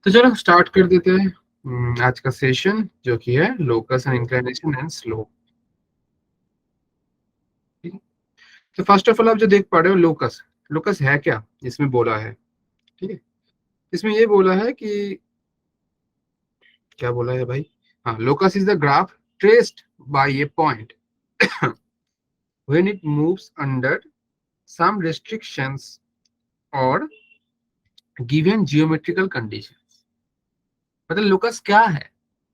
तो चलो स्टार्ट कर देते हैं आज का सेशन, जो कि है locus and inclination and slope. तो फर्स्ट ऑफ ऑल आप जो देख पा रहे हो, लोकस लोकस है क्या इसमें बोला है। ठीक है, इसमें ये बोला है कि क्या बोला है भाई। हाँ, locus is the graph traced by a point when it moves under some restrictions और गिवन जियोमेट्रिकल कंडीशंस। मतलब लोकस क्या है,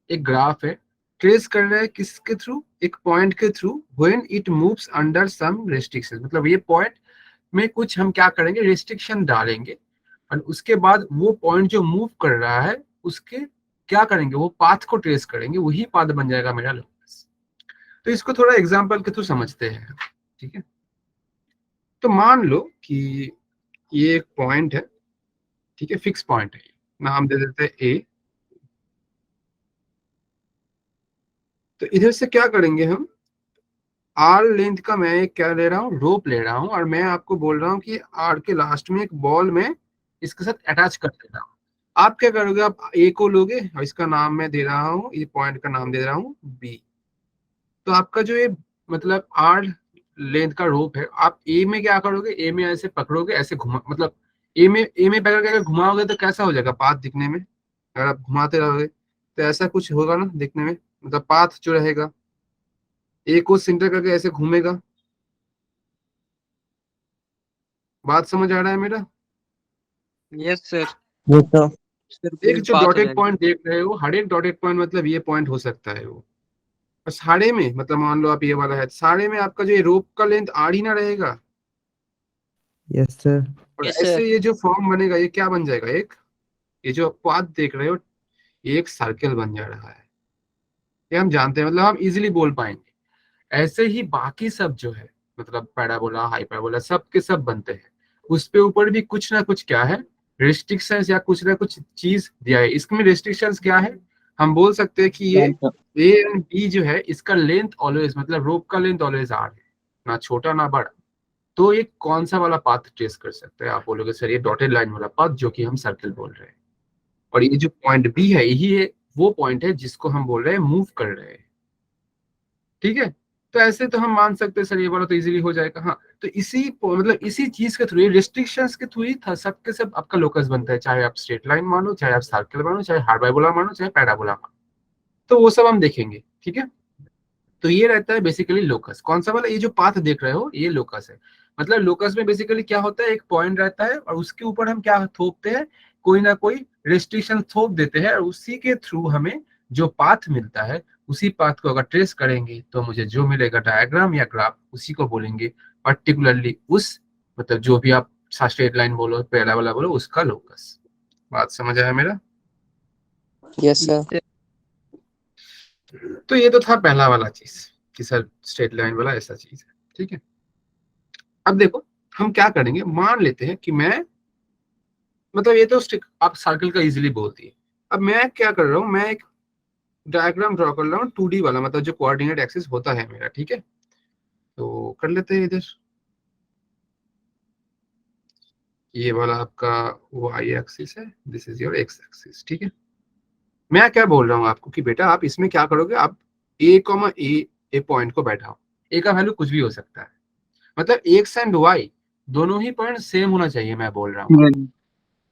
एक ग्राफ है, ट्रेस कर रहा है किसके थ्रू, एक पॉइंट के through, when it moves under some restriction. मतलब ये पॉइंट में कुछ हम क्या करेंगे, रेस्ट्रिक्शन डालेंगे, और उसके बाद वो पॉइंट जो मूव कर रहा है उसके क्या करेंगे, वो पाथ को ट्रेस करेंगे, वही पाथ बन जाएगा मेरा लोकस। तो इसको थोड़ा एग्जांपल के थ्रू समझते हैं। ठीक है, तो मान लो कि ये एक पॉइंट है, ठीक है, फिक्स पॉइंट है, नाम दे देते हैं ए। तो इधर से क्या करेंगे हम, आर लेंथ का मैं एक क्या ले रहा हूँ, रोप ले रहा हूँ, और मैं आपको बोल रहा हूँ कि आर के लास्ट में एक बॉल में इसके साथ अटैच कर दे रहा हूँ। आप क्या करोगे, आप ए को लोगे और इसका नाम मैं दे रहा हूँ, ये पॉइंट का नाम दे रहा हूँ बी। तो आपका जो ये मतलब आर लेंथ का रोप है, आप ए में क्या करोगे, ए में ऐसे पकड़ोगे, ऐसे घुमा, मतलब ए में पकड़ के अगर घुमाओगे तो कैसा हो जाएगा पाथ दिखने में, अगर आप घुमाते रहोगे तो ऐसा कुछ होगा ना दिखने में, मतलब पाथ जो रहेगा, ए को सेंटर करके ऐसे घूमेगा। बात समझ आ रहा है मेरा। Yes sir. ये तो सर एक पूरी जो बात हो डॉटेड जाएगी। पॉइंट देख रहे हो, हर एक डॉटेड पॉइंट मतलब ये पॉइंट हो सकता है वो, और सारे में मतलब मान लो आप ये वाला है, सारे में आपका जो ये रोप का लेंथ आर ही ना रहेगा। Yes sir. और यस ऐसे सर। ये जो फॉर्म बनेगा, ये क्या बन जाएगा, एक ये जो आप पाथ देख रहे हो, ये एक सर्कल बन जा रहा है। ये हम जानते हैं, मतलब हम इजीली बोल पाएंगे। ऐसे ही बाकी सब जो है, मतलब पैराबोला हाइपरबोला सब के सब बनते हैं, उस पे ऊपर भी कुछ ना कुछ क्या है, रिस्ट्रिक्शंस या कुछ ना कुछ चीज दिया है। इसमें रिस्ट्रिक्शंस क्या है, हम बोल सकते हैं कि ये ए एंड बी जो है, इसका लेंथ ऑलवेज, मतलब रोप का लेंथ ऑलवेज आर है, ना छोटा ना बड़ा। तो ये कौन सा वाला पाथ ट्रेस कर सकते हैं, आप बोलोगे सर ये डॉटेड लाइन वाला पाथ, जो कि हम सर्कल बोल रहे हैं। और ये जो पॉइंट बी है, यही है वो पॉइंट है जिसको हम बोल रहे हैं मूव कर रहे हैं। ठीक है, तो ऐसे तो हम मान सकते हैं सर ये वाला तो इजीली हो जाएगा। हाँ, तो मतलब इसी चीज के थ्रू, रिस्ट्रिक्शंस के थ्रू ही था सबके सब आपका लोकस बनता है, चाहे आप स्ट्रेट लाइन मानो, चाहे आप सर्कल मानो, चाहे हाइपरबोला मानो, चाहे पैराबोला मानो। तो वो सब हम देखेंगे। ठीक है, तो ये रहता है बेसिकली लोकस। कौन सा वाला, ये जो पाथ देख रहे हो ये लोकस है। मतलब लोकस में बेसिकली क्या होता है, एक पॉइंट रहता है और उसके ऊपर हम क्या थोपते हैं, कोई ना कोई रेस्ट्रिक्शन थोप देते हैं, और उसी के थ्रू हमें जो पाथ मिलता है, उसी पाथ को अगर ट्रेस करेंगे तो मुझे जो मिलेगा डायग्राम या ग्राफ, उसी को बोलेंगे पर्टिकुलरली उस, मतलब जो भी आप स्ट्रेट लाइन बोलो, पैराबोला बोलो, उसका लोकस। बात समझ आया मेरा। Yes sir. तो ये तो था पहला वाला चीज कि सर स्ट्रेट लाइन वाला ऐसा चीज है। ठीक है, अब देखो हम क्या करेंगे, मान लेते हैं कि मैं, मतलब ये तो आप सर्कल का इजीली बोलती है। अब मैं क्या कर रहा हूँ, मैं एक डायग्राम ड्रॉ कर रहा हूँ 2D वाला, मतलब जो कोऑर्डिनेट एक्सिस होता है मेरा। ठीक है, तो कर लेते हैं इधर, ये वाला आपका y एक्सिस है, this is your x axis. ठीक है, मैं क्या बोल रहा हूँ आपको कि बेटा आप इसमें क्या करोगे, आप ए पॉइंट को बैठाओ। ए का वैल्यू कुछ भी हो सकता है, मतलब एक्स एंड वाई दोनों ही पॉइंट सेम होना चाहिए, मैं बोल रहा हूँ।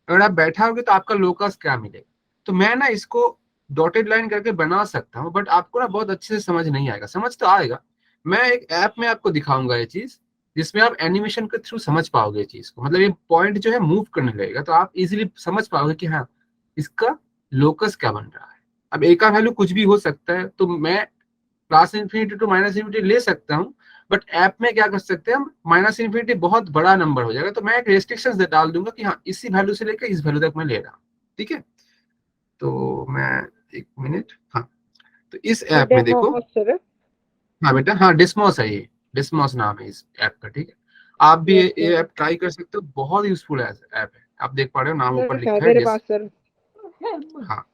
अगर आप बैठाओगे तो आपका लोकस क्या मिलेगा। तो मैं ना इसको डॉटेड लाइन करके बना सकता हूँ, बट आपको ना बहुत अच्छे से समझ नहीं आएगा, समझ तो आएगा। मैं एक ऐप में आपको दिखाऊंगा ये चीज, जिसमें आप एनिमेशन के थ्रू समझ पाओगे चीज को, मतलब ये पॉइंट जो है मूव करने लगेगा, तो आप इजीली समझ पाओगे कि हाँ इसका लोकस क्या बन रहा है। अब ए का वैल्यू कुछ भी हो सकता है, तो मैं plus infinity to minus infinity ले सकता हूँ, बट ऐप में क्या कर सकते हैं हम, माइनस इन्फिनिटी बहुत बड़ा नंबर हो जाएगा, तो मैं एक रेस्ट्रिक्शन डाल दूंगा कि हाँ इसी वैल्यू से लेकर इस वैल्यू तक मैं ले रहा हूँ। ठीक है, तो मैं एक मिनट, हाँ, तो इस ऐप में देखो, हाँ बेटा, हाँ डिस्मोस है ये, डिस्मोस नाम है इस ऐप का। ठीक है, आप भी ये ऐप ट्राई कर सकते हो, बहुत यूजफुल ऐप है। आप देख पा रहे हो नाम ऊपर लिखा है हाँ,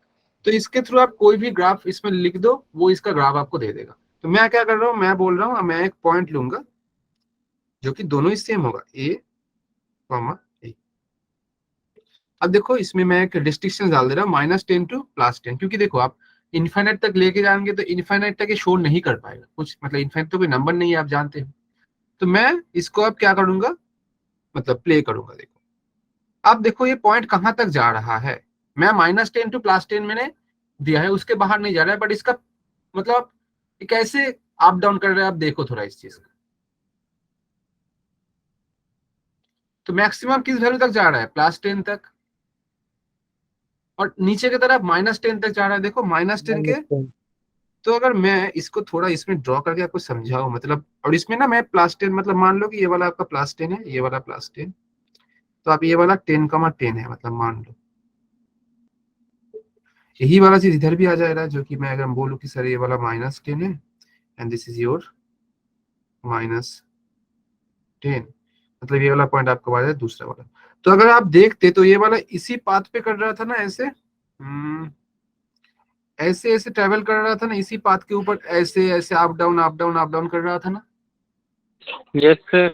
तो इसके थ्रू आप कोई भी ग्राफ इसमें लिख दो, वो इसका ग्राफ आपको दे देगा। तो मैं क्या कर रहा हूँ, मैं बोल रहा हूँ मैं एक पॉइंट लूंगा जो कि दोनों ही सेम होगा, ए कॉमा ए। अब देखो इसमें मैं एक रिस्ट्रिक्शन डाल दे रहा हूँ -10 टू +10, क्योंकि देखो आप इन्फाइनाइट तक लेके जाएंगे तो इन्फाइनाइट तक ये शो नहीं कर पाएगा कुछ, मतलब इन्फाइनाइट तो कोई नंबर नहीं है, आप जानते हो। तो मैं इसको अब क्या करूंगा, मतलब प्ले करूंगा। देखो अब देखो ये पॉइंट कहाँ तक जा रहा है, मैं -10 टू +10 मैंने दिया है, उसके बाहर नहीं जा रहा है, बट इसका मतलब ये कैसे अप डाउन कर रहा है, आप देखो थोड़ा इस चीज का। तो मैक्सिमम किस वैल्यू तक जा रहा है, +10 तक, और नीचे की तरफ -10 तक जा रहा है। देखो -10 के, तो अगर मैं इसको थोड़ा इसमें ड्रॉ करके आपको समझाऊं, मतलब, और इसमें ना मैं +10, मतलब मान लो कि ये वाला आपका +10 है, ये वाला +10, तो आप ये वाला 10,10 है, मतलब मान लो यही वाला चीज इधर भी आ जाएगा, जो कि मैं अगर बोलूं कि सर ये वाला -10 है एंड दिस इज योर -10, मतलब ये वाला पॉइंट आपको आ जाए दूसरा वाला। तो अगर आप देखते तो ये वाला इसी पाथ पे कर रहा था ना, ऐसे ऐसे ऐसे ट्रेवल कर रहा था ना, इसी पाथ के ऊपर ऐसे ऐसे up down up down up down कर रहा था ना। Yes sir.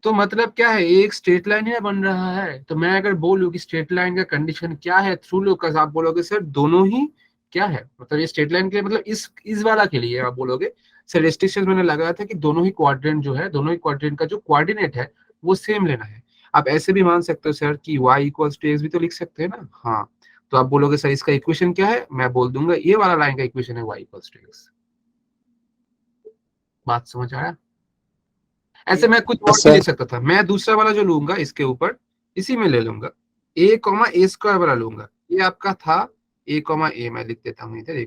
तो मतलब क्या है, ये एक स्ट्रेट लाइन है बन रहा है। तो मैं अगर बोलूं कि स्ट्रेट लाइन का कंडीशन क्या है थ्रू लोकस, आप बोलोगे सर दोनों ही क्या है, मतलब ये स्ट्रेट लाइन के लिए, मतलब इस वाला के लिए आप बोलोगे सर रेस्ट्रिक्शन मैंने लगाया था कि दोनों ही क्वाड्रेंट जो है, दोनों ही क्वाड्रेंट का जो कोऑर्डिनेट है वो सेम लेना है। आप ऐसे भी मान सकते हो सर कि y = x भी तो लिख सकते हैं ना। हाँ, तो आप बोलोगे सर इसका इक्वेशन क्या है, मैं बोल दूंगा ये वाला लाइन का इक्वेशन है y = x। बात समझ आया? ऐसे मैं कुछ और Yes, भी sir. ले सकता था, मैं दूसरा वाला जो लूंगा इसके ऊपर इसी में ले लूंगा, a,a² वाला लूंगा। ये आपका था a,a, मैं लिख देता हूँ इधर a,a।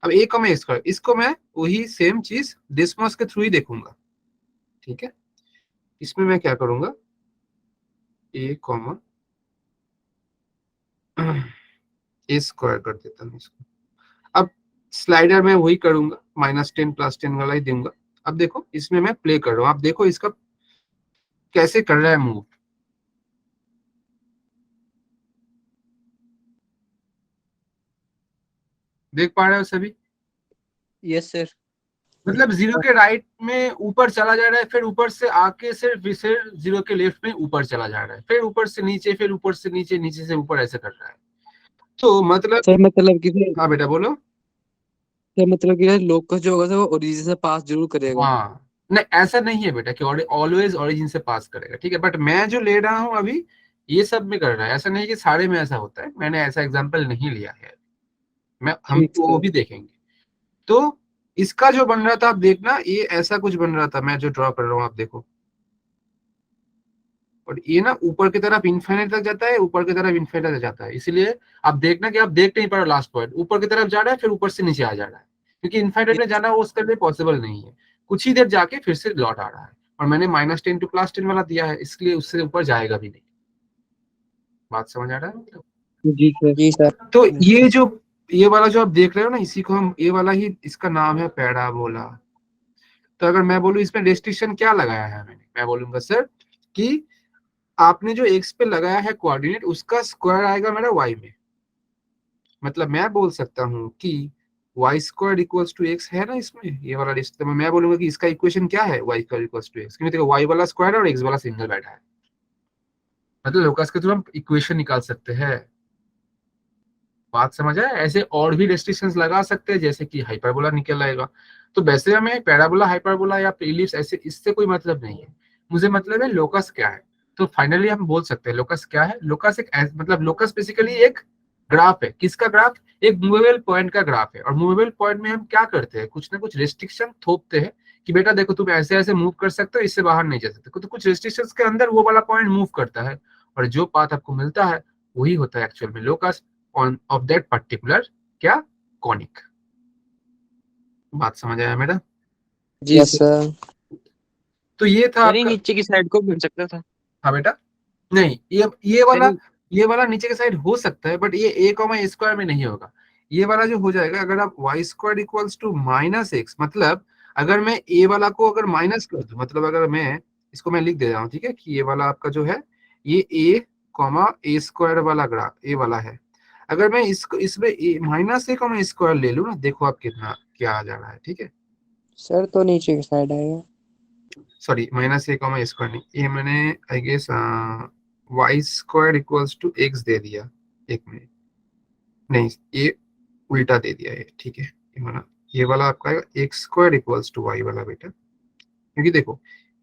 अब a,a², इसको मैं वही सेम चीज डिस्मस के थ्रू ही देखूंगा, ठीक है। इसमें मैं क्या करूंगा, a, a² कर देता हूँ इसको। अब स्लाइडर में वही करूंगा, -10 +10 वाला ही दूंगा। अब देखो इसमें मैं प्ले कर रहा हूँ, आप देखो इसका कैसे कर रहा है मूव। देख पा रहे हो सभी? Yes sir. मतलब 0 के राइट में ऊपर चला जा रहा है, फिर ऊपर से आके सिर्फ 0 के लेफ्ट में ऊपर चला जा रहा है, फिर ऊपर से नीचे, फिर ऊपर से नीचे, नीचे से ऊपर, ऐसे कर रहा है। तो मतलब, सर मतलब कि सर, हाँ बेटा बोलो। मतलब कि लोकस जो होगा सर वो ओरिजिन से पास जरूर करेगा। हाँ, नहीं ऐसा नहीं है बेटा कि ऑलवेज ओरिजिन से पास करेगा, ठीक है, बट मैं जो ले रहा हूँ अभी ये सब में कर रहा है, ऐसा नहीं कि सारे में ऐसा होता है, मैंने ऐसा एग्जाम्पल नहीं लिया है। हम ठीक तो वो सर। भी देखेंगे। तो इसका जो बन रहा था आप देखना, ये ऐसा कुछ बन रहा था, मैं जो ड्रॉ कर रहा हूँ आप देखो, और ये ना ऊपर की तरफ इनफाइनाइट तक जाता है, ऊपर की तरफ इनफाइनाइट तक जाता है, इसलिए आप देखना कि आप देख नहीं पा रहे, लास्ट पॉइंट ऊपर की तरफ जा रहा है फिर ऊपर से नीचे आ जा रहा है, क्योंकि इनफाइनाइट में जाना वो उसके लिए पॉसिबल नहीं है, कुछ ही देर जाके फिर से लौट आ रहा है, और मैंने -10 टू +10 वाला दिया है, इसलिए उससे ऊपर जाएगा भी नहीं। बात समझ आ रहा है? जी सर। जी सर. तो ये वाला जो आप देख रहे हो ना, इसी को हम, ये वाला ही इसका नाम है पैराबोला। तो अगर मैं बोलूं इसमें रेस्ट्रिक्शन क्या लगाया है मैंने, मैं बोलूंगा सर कि आपने जो एक्स पे लगाया है कोऑर्डिनेट, उसका स्क्वायर आएगा मेरा वाई में। मतलब मैं बोल सकता हूँ कि y² = x है ना, इसमें ये वाला रिश्ते में मैं बोलूंगा कि इसका इक्वेशन क्या है, y² = x, क्योंकि देखो y वाला स्क्वायर और x वाला सिंगल बैठा है, मतलब लोकस के थ्रू हम इक्वेशन निकाल सकते हैं। बात समझ आए? ऐसे और भी रेस्ट्रिक्शंस लगा सकते हैं, जैसे कि हाइपरबोला निकल आएगा। तो वैसे हमें पैराबोला, हाइपरबोला या इलिप्स ऐसे इससे कोई मतलब नहीं है, मुझे मतलब है लोकस क्या है। तो फाइनली हम बोल सकते हैं लोकस क्या है। लोकस एक मतलब लोकस बेसिकली एक ग्राफ है। किसका ग्राफ? एक मूवेबल पॉइंट का ग्राफ है। और मूवेबल पॉइंट में हम क्या करते हैं, कुछ ना कुछ रेस्ट्रिक्शन थोपते हैं कि बेटा देखो तुम ऐसे ऐसे मूव कर सकते हो, इससे बाहर नहीं जा सकते, तो कुछ रेस्ट्रिक्शंस के अंदर वो वाला पॉइंट मूव करता है, और जो पाथ आपको मिलता है वही होता है एक्चुअल में locus on off that particular क्या, कॉनिक। बात समझ आया मेरा? जी Yes, सर। sir. तो ये था सर ये आपका। नीचे की साइड को बन सकता था। हाँ बेटा, नहीं सर ये वाला नीचे के साइड हो सकता है, बट ये a,a² में नहीं होगा। ये वाला जो हो जाएगा, अगर आप y² = -x, मतलब अगर मैं a वाला को अगर माइनस कर दूं, मतलब अगर मैं इसको मैं लिख दे रहा हूँ, ठीक है, कि ये वाला आपका जो है ये a,a² वाला ग्राफ a वाला है। अगर मैं इसको इसमें -a,a² ले लूँ ना, देखो आप कितना क्या आ जा रहा है, ठीक है। सर तो नीचे की साइड आएगा. सॉरी, -a,a² नहीं, ये मैंने I guess Y square equals to X दे दिया, एक मिनट, नहीं ये उल्टा दे दिया है, ठीक है, ये वाला आपका x square equals to y वाला बेटा, क्योंकि देखो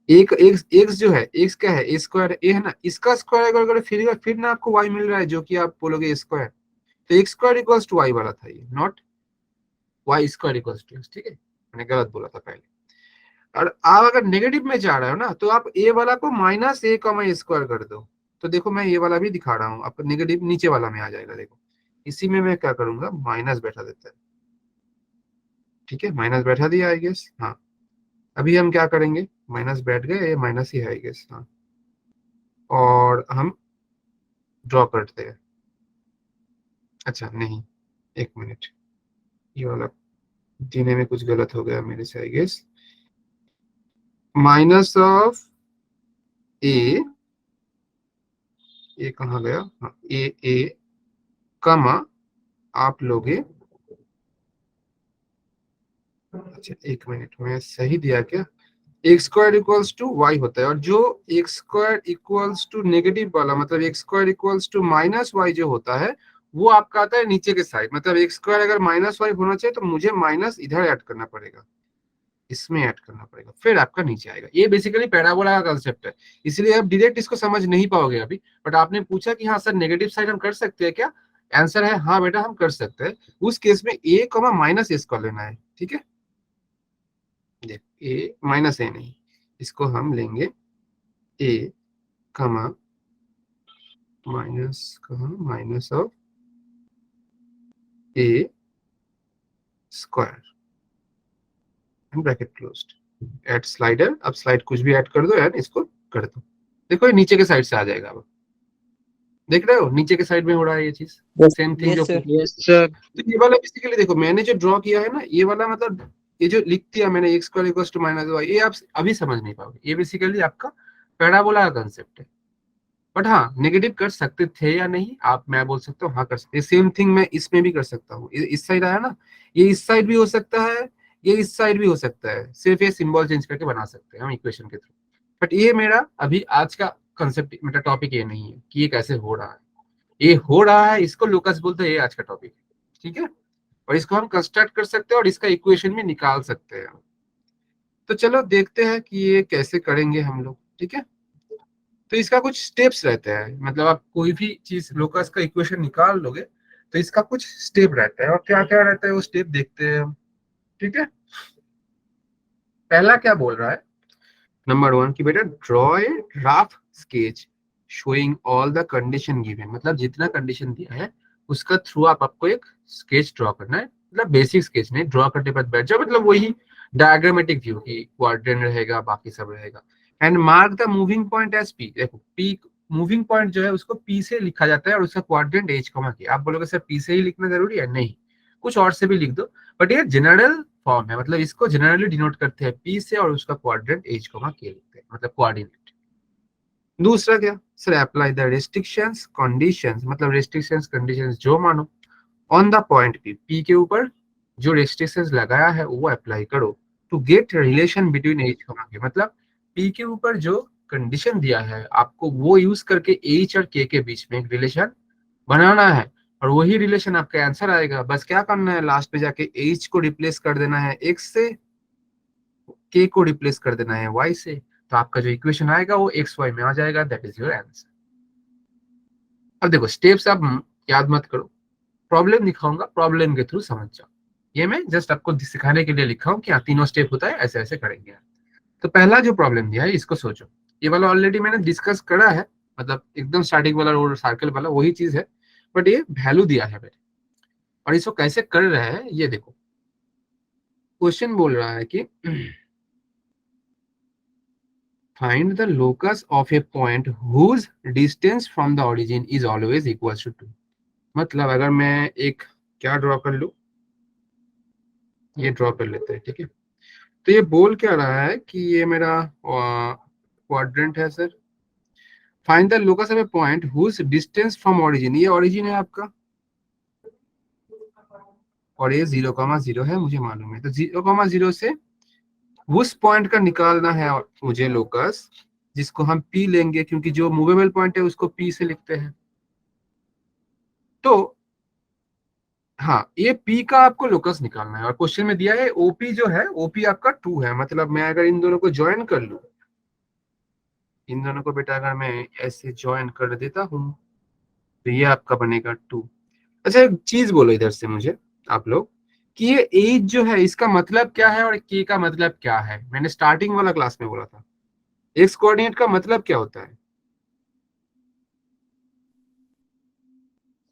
एक एक्स एक्स जो है, एक्स क्या है, ए स्क्वायर ए है ना, इसका स्क्वायर अगर अगर फिर ना आपको वाई मिल रहा है जो कि आप बोलोगे स्क्वायर, तो x square equals to y वाला था ये, not y square equals to x, ठीक है, मैंने गलत बोला था पहले। और आप अगर नेगेटिव में जा रहे हो ना, तो आप ए वाला को माइनस ए कॉमा स्क्वायर कर दो, तो देखो मैं ये वाला भी दिखा रहा हूँ, आपका नेगेटिव नीचे वाला में आ जाएगा, देखो इसी में मैं क्या करूंगा, माइनस बैठा देता है, ठीक है, माइनस बैठा दिया आई गेस, हाँ। अभी हम क्या करेंगे, माइनस बैठ गए, ये माइनस ही है आई गेस, हाँ, और हम ड्रॉ करते हैं, अच्छा नहीं, एक मिनट, ये वाला देने में कुछ गलत हो गया मेरे से आई गेस, माइनस ऑफ ए, ए कहाँ गया, हाँ ए ए कमा आप लोगे, अच्छा एक मिनट, मैं सही दिया क्या, x square equals to y होता है, और जो x square equals to negative वाला, मतलब x square equals to minus y जो होता है, वो आपका आता है नीचे के साइड, मतलब एक्स स्क्वायर अगर माइनस वाई होना चाहिए तो मुझे माइनस इधर ऐड करना पड़ेगा, इसमें ऐड करना पड़ेगा, फिर आपका नीचे आएगा। ये बेसिकली पैराबोला का कंसेप्ट है, इसलिए आप डायरेक्ट इसको समझ नहीं पाओगे अभी, बट आपने पूछा कि हाँ सर नेगेटिव साइड हम कर सकते हैं क्या, आंसर है हाँ बेटा हम कर सकते हैं, उस केस में ए कमा माइनस इसको लेना है, ठीक है, देख ए माइनस ए नहीं, इसको हम लेंगे ए कमा माइनस कहा, minus of A square and bracket closed, add slider, अब स्लाइड कुछ भी ऐड कर दो यार, इसको कर दो, देखो ये नीचे के साइड से आ जाएगा, अब देख रहे हो नीचे के साइड में हो रहा है ये चीज, सेम थिंग जो यस सर। Yes sir. तो ये वाला बेसिकली देखो मैंने जो ड्रॉ किया है ना, ये वाला मतलब ये जो लिख दिया मैंने x square equals to minus y, ये आप अभी समझ नहीं पाओगे, ये बेसिकली आपका पैराबोला का कंसेप्ट है, बट हाँ नेगेटिव कर सकते थे या नहीं आप, मैं बोल सकता हूँ हाँ कर सकते, सेम थिंग मैं इसमें भी कर सकता हूँ, इस साइड आया ना, ये इस साइड भी हो सकता है, ये इस साइड भी हो सकता है, सिर्फ ये सिंबल चेंज करके बना सकते हैं हम इक्वेशन के थ्रू, बट ये मेरा अभी आज का कंसेप्ट, मेरा टॉपिक ये नहीं है कि ये कैसे हो रहा है, ये हो रहा है इसको लोकस बोलते हैं, ये आज का टॉपिक है, ठीक है, और इसको हम कंस्ट्रक्ट कर सकते हैं और इसका इक्वेशन भी निकाल सकते हैं, तो चलो देखते हैं कि ये कैसे करेंगे हम लोग, ठीक है। तो इसका कुछ स्टेप्स रहते हैं, मतलब आप कोई भी चीज लोकस का इक्वेशन निकाल लोगे तो इसका कुछ स्टेप रहता है, और क्या क्या रहता है वो स्टेप देखते हैं हम, ठीक है। पहला क्या बोल रहा है, नंबर वन की बेटा draw a rough sketch showing all the condition given, मतलब जितना कंडीशन दिया है उसका थ्रू आपको एक स्केच ड्रॉ करना है, मतलब बेसिक स्केच नहीं, ड्रॉ करने बाद बैठ जाओ, मतलब वही डायग्रामेटिक व्यू की क्वाड्रेंट रहेगा बाकी सब रहेगा, and mark the moving point as p, देखो पी मूविंग पॉइंट जो है उसको पी से लिखा जाता है और उसका क्वाड्रेंट एच कॉमा की, आप बोलोगे सर पी से ही लिखना जरूरी है, नहीं कुछ और से भी लिख दो, बट ये जनरल फॉर्म है, मतलब इसको जनरली डिनोट करते हैं पी से और उसका क्वाड्रेंट एच कॉमा के लिखते हैं, मतलब कोऑर्डिनेट। दूसरा क्या sir, apply the restrictions conditions, मतलब रेस्ट्रिक्शंस कंडीशंस जो मानो on the point p, p के ऊपर जो रेस्ट्रिक्शंस लगाया है वो अप्लाई करो to get relation between h comma k, मतलब पी के ऊपर जो कंडीशन दिया है आपको वो यूज करके एच और के बीच में एक रिलेशन बनाना है, और वही रिलेशन आपका आंसर आएगा, बस क्या करना है लास्ट में जाके एच को रिप्लेस कर देना है एक्स से, के को रिप्लेस कर देना है वाई से, तो आपका जो इक्वेशन आएगा वो एक्स वाई में आ जाएगा, दैट इज योर आंसर। अब देखो स्टेप्स आप याद मत करो, प्रॉब्लम दिखाऊंगा, प्रॉब्लम के थ्रू समझ जाओ, ये मैं जस्ट आपको सिखाने के लिए लिखा हूँ कि हाँ तीनों स्टेप होता है, ऐसे ऐसे करेंगे। तो पहला जो प्रॉब्लम दिया है इसको सोचो, ये वाला ऑलरेडी मैंने डिस्कस करा है, मतलब एकदम स्टार्टिंग वाला और सर्कल वाला वही चीज है, बट ये वैल्यू दिया है मेरे, और इसको कैसे कर रहे हैं ये देखो, क्वेश्चन बोल रहा है कि find the locus of a point whose distance from the origin is always equals to 2, मतलब अगर मैं एक क्या ड्रॉ कर लूं, ये ड्रॉ कर लेते हैं, ठीक है। तो ये बोल क्या रहा है कि ये मेरा क्वाड्रेंट है sir, find the locus of a point whose distance from origin, ये ओरिजिन है आपका और ये 0,0 है मुझे मालूम है, तो 0,0 से उस पॉइंट का निकालना है मुझे लोकस जिसको हम P लेंगे, क्योंकि जो मूवेबल पॉइंट है उसको P से लिखते हैं। तो हाँ, ये P का आपको लोकस निकालना है और क्वेश्चन में दिया है OP जो है, OP आपका 2 है। मतलब मैं अगर इन दोनों को ज्वाइन कर लूं, इन दोनों को बेटा अगर मैं ऐसे ज्वाइन कर देता हूं तो ये आपका बनेगा 2। अच्छा, एक चीज बोलो इधर से मुझे आप लोग, कि ये एज जो है इसका मतलब क्या है और के का मतलब क्या है। मैंने स्टार्टिंग वाला क्लास में बोला था, एक्स कोऑर्डिनेट का मतलब क्या होता है।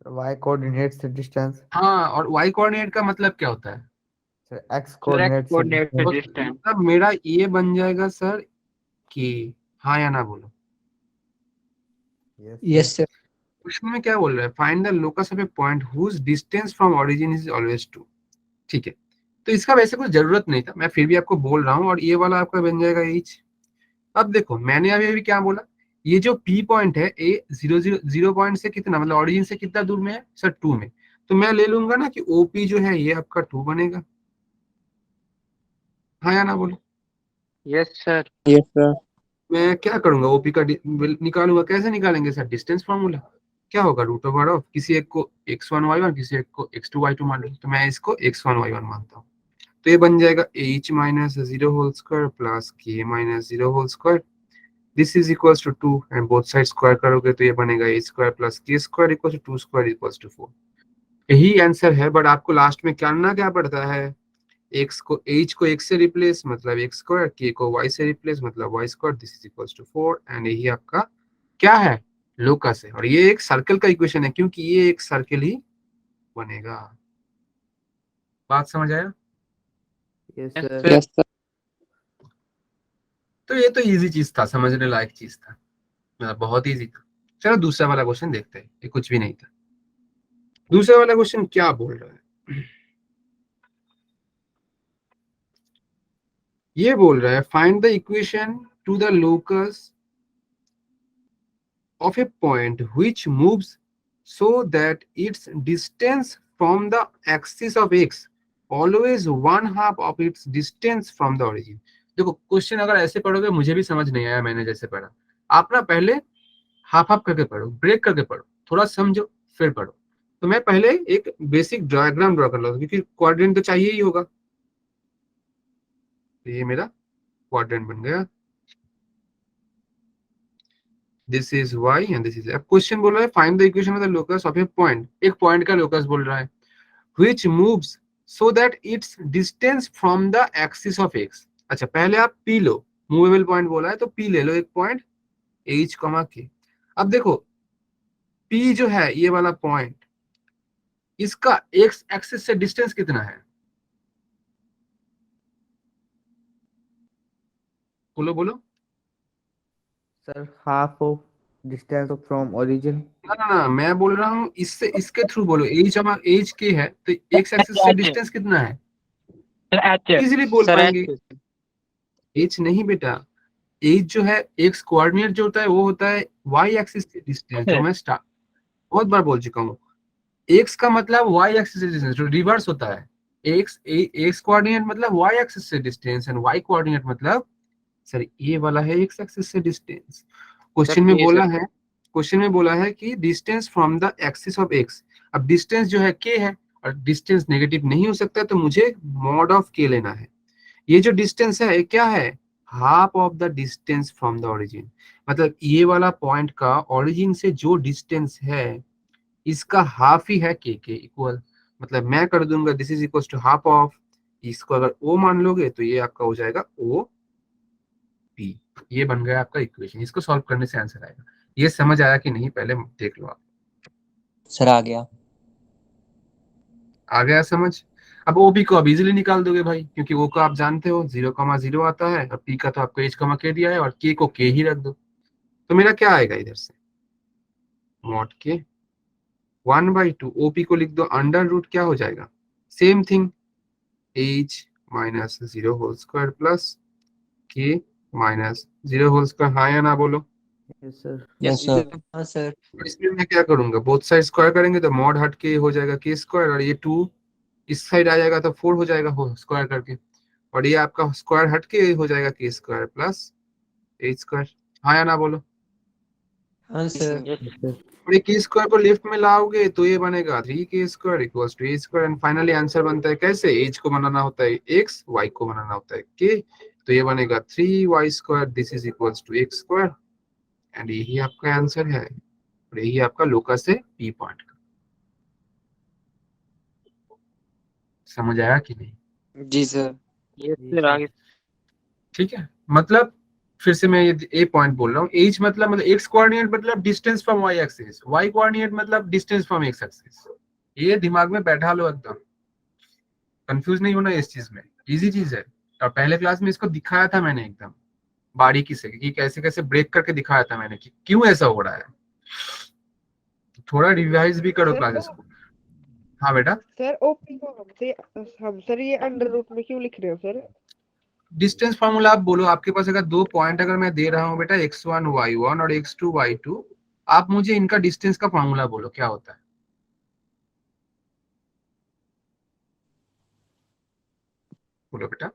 सर y कोऑर्डिनेट से डिस्टेंस, हाँ, और वाई कोऑर्डिनेट का मतलब क्या होता है। Sir x sir x coordinate से कोऑर्डिनेट से तो डिस्टेंस। मतलब मेरा ये बन जाएगा सर कि, हाँ या ना बोलो। Yes yes sir. क्वेश्चन में क्या बोल रहा है, find the locus of a point whose distance from origin is always 2। ठीक है, तो इसका वैसे कुछ जरूरत नहीं था, मैं फिर भी आपको बोल रहा हूँ। और ये वाला आपका बन जाएगा एच। अब देखो मैंने अभी क्या बोला, ये जो P पॉइंट है, ए 0 पॉइंट से कितना, मतलब ओरिजिन से कितना दूर में है सर, 2 में। तो मैं ले लूंगा ना कि OP जो है ये आपका 2 बनेगा। हाँ या ना बोलो। Yes sir. Yes sir. मैं क्या करूंगा, OP का निकालूंगा। कैसे निकालेंगे सर, डिस्टेंस फॉर्मूला। क्या होगा, √ऑफ किसी एक को x1 y1, किसी एक को x2 y2 मान लो, तो मैं इसको x1 y1 मानता हूँ। तो ये बन जाएगा h minus 0 whole square plus k minus 0 whole square. This is equals to 2 and both side square करोगे तो ये बनेगा h square plus k square equals to 2 square equals to 4। यही आंसर है, बट आपको लास्ट में करना क्या पड़ता है, x को h को x से रिप्लेस मतलब x स्क्वायर, k को y से रिप्लेस मतलब y square, this is equals to 4 and यही आपका क्या है, लोकस है। और ये एक सर्कल का इक्वेशन है, क्योंकि ये एक सर्कल ही बनेगा। बात समझ आया। Yes yes sir. Sir. Yes sir. तो ये तो इजी चीज था, समझने लायक चीज था, मतलब बहुत इजी था। चलो दूसरा वाला क्वेश्चन देखते हैं, ये कुछ भी नहीं था। दूसरा वाला क्वेश्चन क्या बोल रहा है, ये बोल रहा है find the equation two the locus of a point which moves so that its distance from the axis of x always 1/2 of its distance from the origin। देखो क्वेश्चन अगर ऐसे पढ़ोगे मुझे भी समझ नहीं आया, मैंने जैसे पढ़ा। आप ना पहले हाफ हाफ करके पढ़ो, ब्रेक करके पढ़ो, थोड़ा समझो फिर पढ़ो। तो मैं पहले एक बेसिक डायग्राम ड्रॉ कर लो, क्योंकि क्वाड्रेंट तो चाहिए ही होगा। तो ये मेरा क्वाड्रेंट बन गया, this is y and this is. अब क्वेश्चन बोल रहा है find the equation of the locus of a point, एक पॉइंट का लोकस बोल रहा है, which moves so that its distance from the axis of x। अच्छा पहले आप P लो, मूवेबल पॉइंट बोला है तो P ले लो एक पॉइंट h, k। अब देखो P जो है ये वाला पॉइंट, इसका x एक्सिस से डिस्टेंस कितना है, बोलो बोलो। Sir half of distance from origin. ना ना ना, मैं बोल रहा हूँ इससे, इसके थ्रू बोलो। h k है तो x एक्सिस से एच है डिस्टेंस कितना है, सर, एच है इजीली बोल सर पाएंगे। एच। h नहीं बेटा, h जो है x कोऑर्डिनेट जो होता है वो होता है y एक्सिस से डिस्टेंस, जो मैं स्टार्ट बहुत बार बोल चुका हूँ। एक्स का मतलब वाई एक्सिस से डिस्टेंस, जो रिवर्स होता है। एक्स कोऑर्डिनेट मतलब वाई एक्सिस से डिस्टेंस एंड वाई कोऑर्डिनेट मतलब, सर ये वाला है एक्स एक्सिस से डिस्टेंस। सर क्वेश्चन में के बोला सर। है, क्वेश्चन में बोला है कि distance from the axis of x. अब डिस्टेंस जो है के है और डिस्टेंस नेगेटिव नहीं हो सकता, तो मुझे मॉड ऑफ के लेना है। ये जो डिस्टेंस है ये क्या है, half of the distance from the origin. मतलब ये वाला पॉइंट का ओरिजिन से जो डिस्टेंस है इसका हाफ ही है के इक्वल। मतलब मैं कर दूंगा this is equal to half of, इसको अगर ओ मान लोगे तो ये आपका हो जाएगा ओ पी। ये बन गया आपका इक्वेशन, इसको सॉल्व करने से आंसर आएगा। ये समझ आया कि नहीं पहले देख लो आप। सर आ गया। आ गया समझ। अब ओ बी को अब इजीली निकाल दोगे भाई, क्योंकि ओ को आप जानते हो 0,0 आता है, और पी का तो आपको एच कमा के दिया है, और के को के ही रख दो। तो मेरा क्या आएगा इधर से, मॉड के 1/2, ओपी को लिख दो अंडर रूट, क्या हो जाएगा same thing, h minus 0 whole square plus k minus 0 whole square. हाँ या ना बोलो। Yes sir. Yes sir. हाँ सर। और इसमें मैं क्या करूंगा, बोथ साइड स्क्वायर करेंगे तो मॉड हट के हो जाएगा के स्क्वायर, और ये 2 इस साइड आ जाएगा तो 4 हो जाएगा हो स्क्वायर करके, और ये आपका स्क्वायर हट के हो जाएगा के स्क्वायर प्लस एच स्क्वायर। हाँ या ना बोलो। हाँ सर। Yes. Yes, sir. और एक के स्क्वायर को लेफ्ट में लाओगे तो ये बनेगा 3k² equals to a square, and finally answer बनता है कैसे, एज को बनाना होता है x, y को बनाना होता है k, तो ये बनेगा 3y², this is equals to x², and यही आपका आंसर है, और यही आपका लोकस है p पॉइंट का। समझ आया कि नहीं? जी सर। Yes, जी sir. सर। आगे. ठीक है, मतलब फिर से मैं ये पॉइंट बोल रहा हूँ, एज मतलब एक्स कोऑर्डिनेट मतलब distance from Y axis, y coordinate मतलब डिस्टेंस फ्रॉम एक्स एक्सिस। ये दिमाग में बैठा लो, एकदम कंफ्यूज नहीं होना इस चीज में, इजी चीज है। और पहले क्लास में इसको दिखाया था मैंने एकदम बारीकी से कि कैसे कैसे ब्रेक करके दिखाया था मैंने कि क्यों ऐसा हो रहा है। थोड़ा रिवाइज भी करो क्लासेस को। हाँ बेटा, सर ओपी को हम सर ये अंडर रूट में क्यों लिख रहे हो सर? डिस्टेंस फार्मूला आप बोलो, आपके पास अगर दो पॉइंट अगर मैं दे रहा हूँ बेटा x1 y1 और x2 y2, आप मुझे इनका डिस्टेंस का फार्मूला बोलो क्या होता है। बोलो बेटा,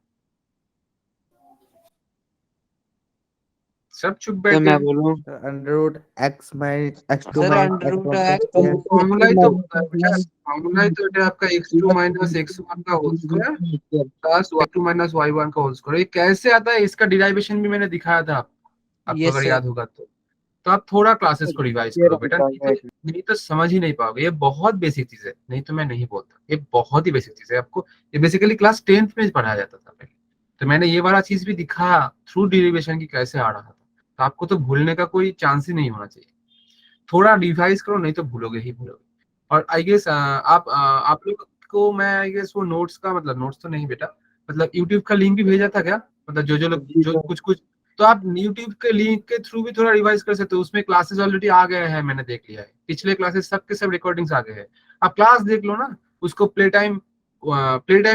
सब चुप बैठ सर मैं गए। बोलूँ? Under root x minus x2 sir minus under root x1 X plus formula ही तो होता है बेटा, फॉर्मूला ही तो बेटा आपका x2 माइनस x1 का whole square plus y2 minus y1 का होल स्क्वायर। ये कैसे आता है, इसका डिराइवेशन भी मैंने दिखाया था आपको यस अगर सर। याद होगा तो आप थोड़ा क्लासेस को रिवाइज करो बेटा, नहीं तो समझ ही नहीं पाओगे। ये बहुत बेसिक चीज है, नहीं तो मैं नहीं बोलता, ये बहुत ही बेसिक चीज है। आपको ये बेसिकली क्लास 10th में पढ़ाया जाता था पहले, तो मैंने ये वाला चीज भी दिखाया थ्रू डेरिवेशन की कैसे आ रहा था, तो आपको तो भूलने का कोई चांस ही नहीं होना चाहिए। थोड़ा रिवाइज करो, नहीं तो भूलोगे ही भूलोगे। और आई गेस आप लोग को मैं आई गेस वो नोट्स का मतलब, नोट्स तो नहीं बेटा, मतलब यूट्यूब का लिंक भी भेजा था क्या, मतलब जो जो लोग जो कुछ कुछ, तो आप यूट्यूब के लिंक के थ्रू भी थोड़ा रिवाइज कर सकते हो। उसमें क्लासेस ऑलरेडी आ गए हैं, मैंने देख लिया है, पिछले क्लासेस सब के सब रिकॉर्डिंग्स आ गए हैं। आप क्लास देख लो ना, उसको प्ले टाइम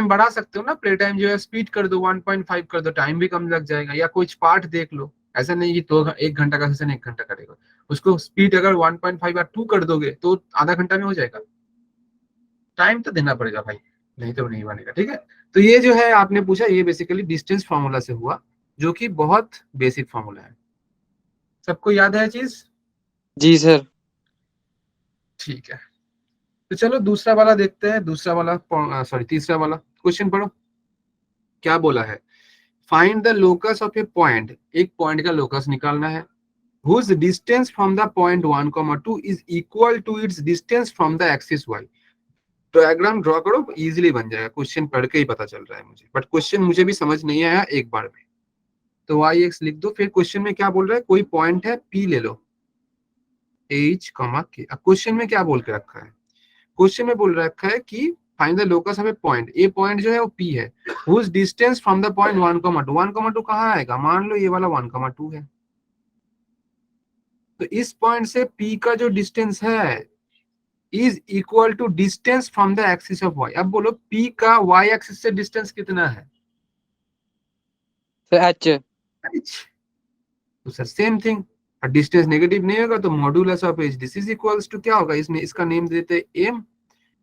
बढ़ा सकते हो ना, प्ले टाइम जो है स्पीड कर दो, 1.5 कर दो, टाइम भी कम लग जाएगा। या कुछ पार्ट देख लो, ऐसा नहीं कि तो 1 घंटा का सेशन 1 घंटा करेगा, उसको स्पीड अगर 1.5 या 2 कर दोगे तो आधा घंटा में हो जाएगा। टाइम तो देना पड़ेगा भाई, नहीं तो नहीं बनेगा। ठीक है, तो ये जो है आपने पूछा, ये बेसिकली डिस्टेंस फार्मूला से हुआ, जो कि बहुत बेसिक फार्मूला है। सबको याद है चीज? जी सर। ठीक है, तो चलो दूसरा वाला देखते हैं। दूसरा वाला सॉरी तीसरा वाला क्वेश्चन पढ़ो, क्या बोला है। Find the locus of a point, एक पॉइंट का लोकस निकालना है, whose distance from the point 1, 2 is equal to its distance from the axis y। Diagram draw करो, इजीली बन जाएगा, क्वेश्चन पढ़ के ही पता चल रहा है मुझे, बट क्वेश्चन मुझे भी समझ नहीं आया एक बार में। तो वाई एक्स लिख दो, फिर क्वेश्चन में क्या बोल रहा है, कोई पॉइंट है पी ले लो, एच कमा के। अब क्वेश्चन में क्या बोल के रखा है, क्वेश्चन में बोल रखा है कि find the locus of a point, A point जो है वो पी है, whose distance from the point 1, 2, 1, 2 कहाँ आएगा, मान लो ये वाला 1, 2 है, तो इस पॉइंट से पी का जो डिस्टेंस है is equal to distance from the axis of y. अब बोलो पी का वाई एक्सिस से डिस्टेंस कितना है, सर एच। h। तो sir same thing, distance negative नहीं होगा तो modulus of h, this is equals to क्या होगा, इसने इसका नेम दे देते हैं एम,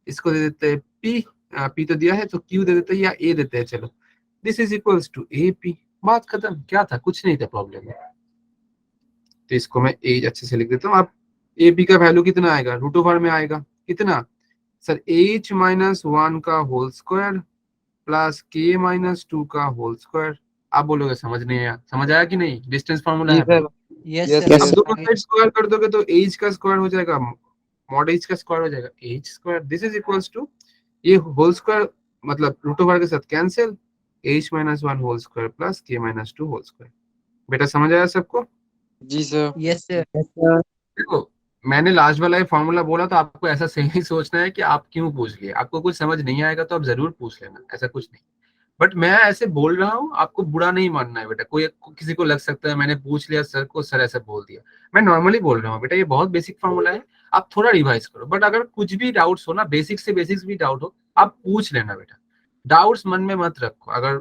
इसको दे देते हैं पी, पी तो दिया है तो क्यू दे देते हैं या ए देते हैं, चलो this is equals to a p, बात खत्म। क्या था, कुछ नहीं था प्रॉब्लम में। तो इसको मैं एज अच्छे से लिख देता हूँ। आप ए पी का वैल्यू कितना आएगा, रूट ओवर में आएगा कितना सर, एच माइनस 1 का whole square plus k minus 2 का होल स्क्वायर। आप बोलोगे समझ नहीं आया, समझ आया कि नहीं, डिस्टेंस फार्मूला जी है भाई। सर। Yes Yes, sir. अब दोनों साइड स्क्वायर कर दोगे तो एच का स्क्वायर हो जाएगा, मॉड एच का स्क्वायर हो जाएगा, h square, this is equals to ये होल स्क्वायर मतलब रूट ओवर के साथ cancel, h minus 1 whole square plus k minus 2 whole square. बेटा समझ आया सबको? जी सर। Yes, sir. देखो, मैंने लास्ट वाला ये फॉर्मूला बोला तो आपको ऐसा सही सोचना है कि आप क्यों पूछ लिए, आपको कुछ समझ नहीं आएगा तो आप जरूर पूछ लेना, ऐसा कुछ नहीं। बट मैं ऐसे बोल रहा हूँ, आपको बुरा नहीं मानना है बेटा। कोई किसी को लग सकता है मैंने पूछ लिया सर को, सर ऐसा बोल दिया, मैं नॉर्मली बोल रहा हूँ बेटा, ये बहुत बेसिक फॉर्मूला है, आप थोड़ा रिवाइज करो। बट अगर कुछ भी डाउट्स हो ना, बेसिक से बेसिक्स भी डाउट हो, आप पूछ लेना बेटा, डाउट्स मन में मत रखो। अगर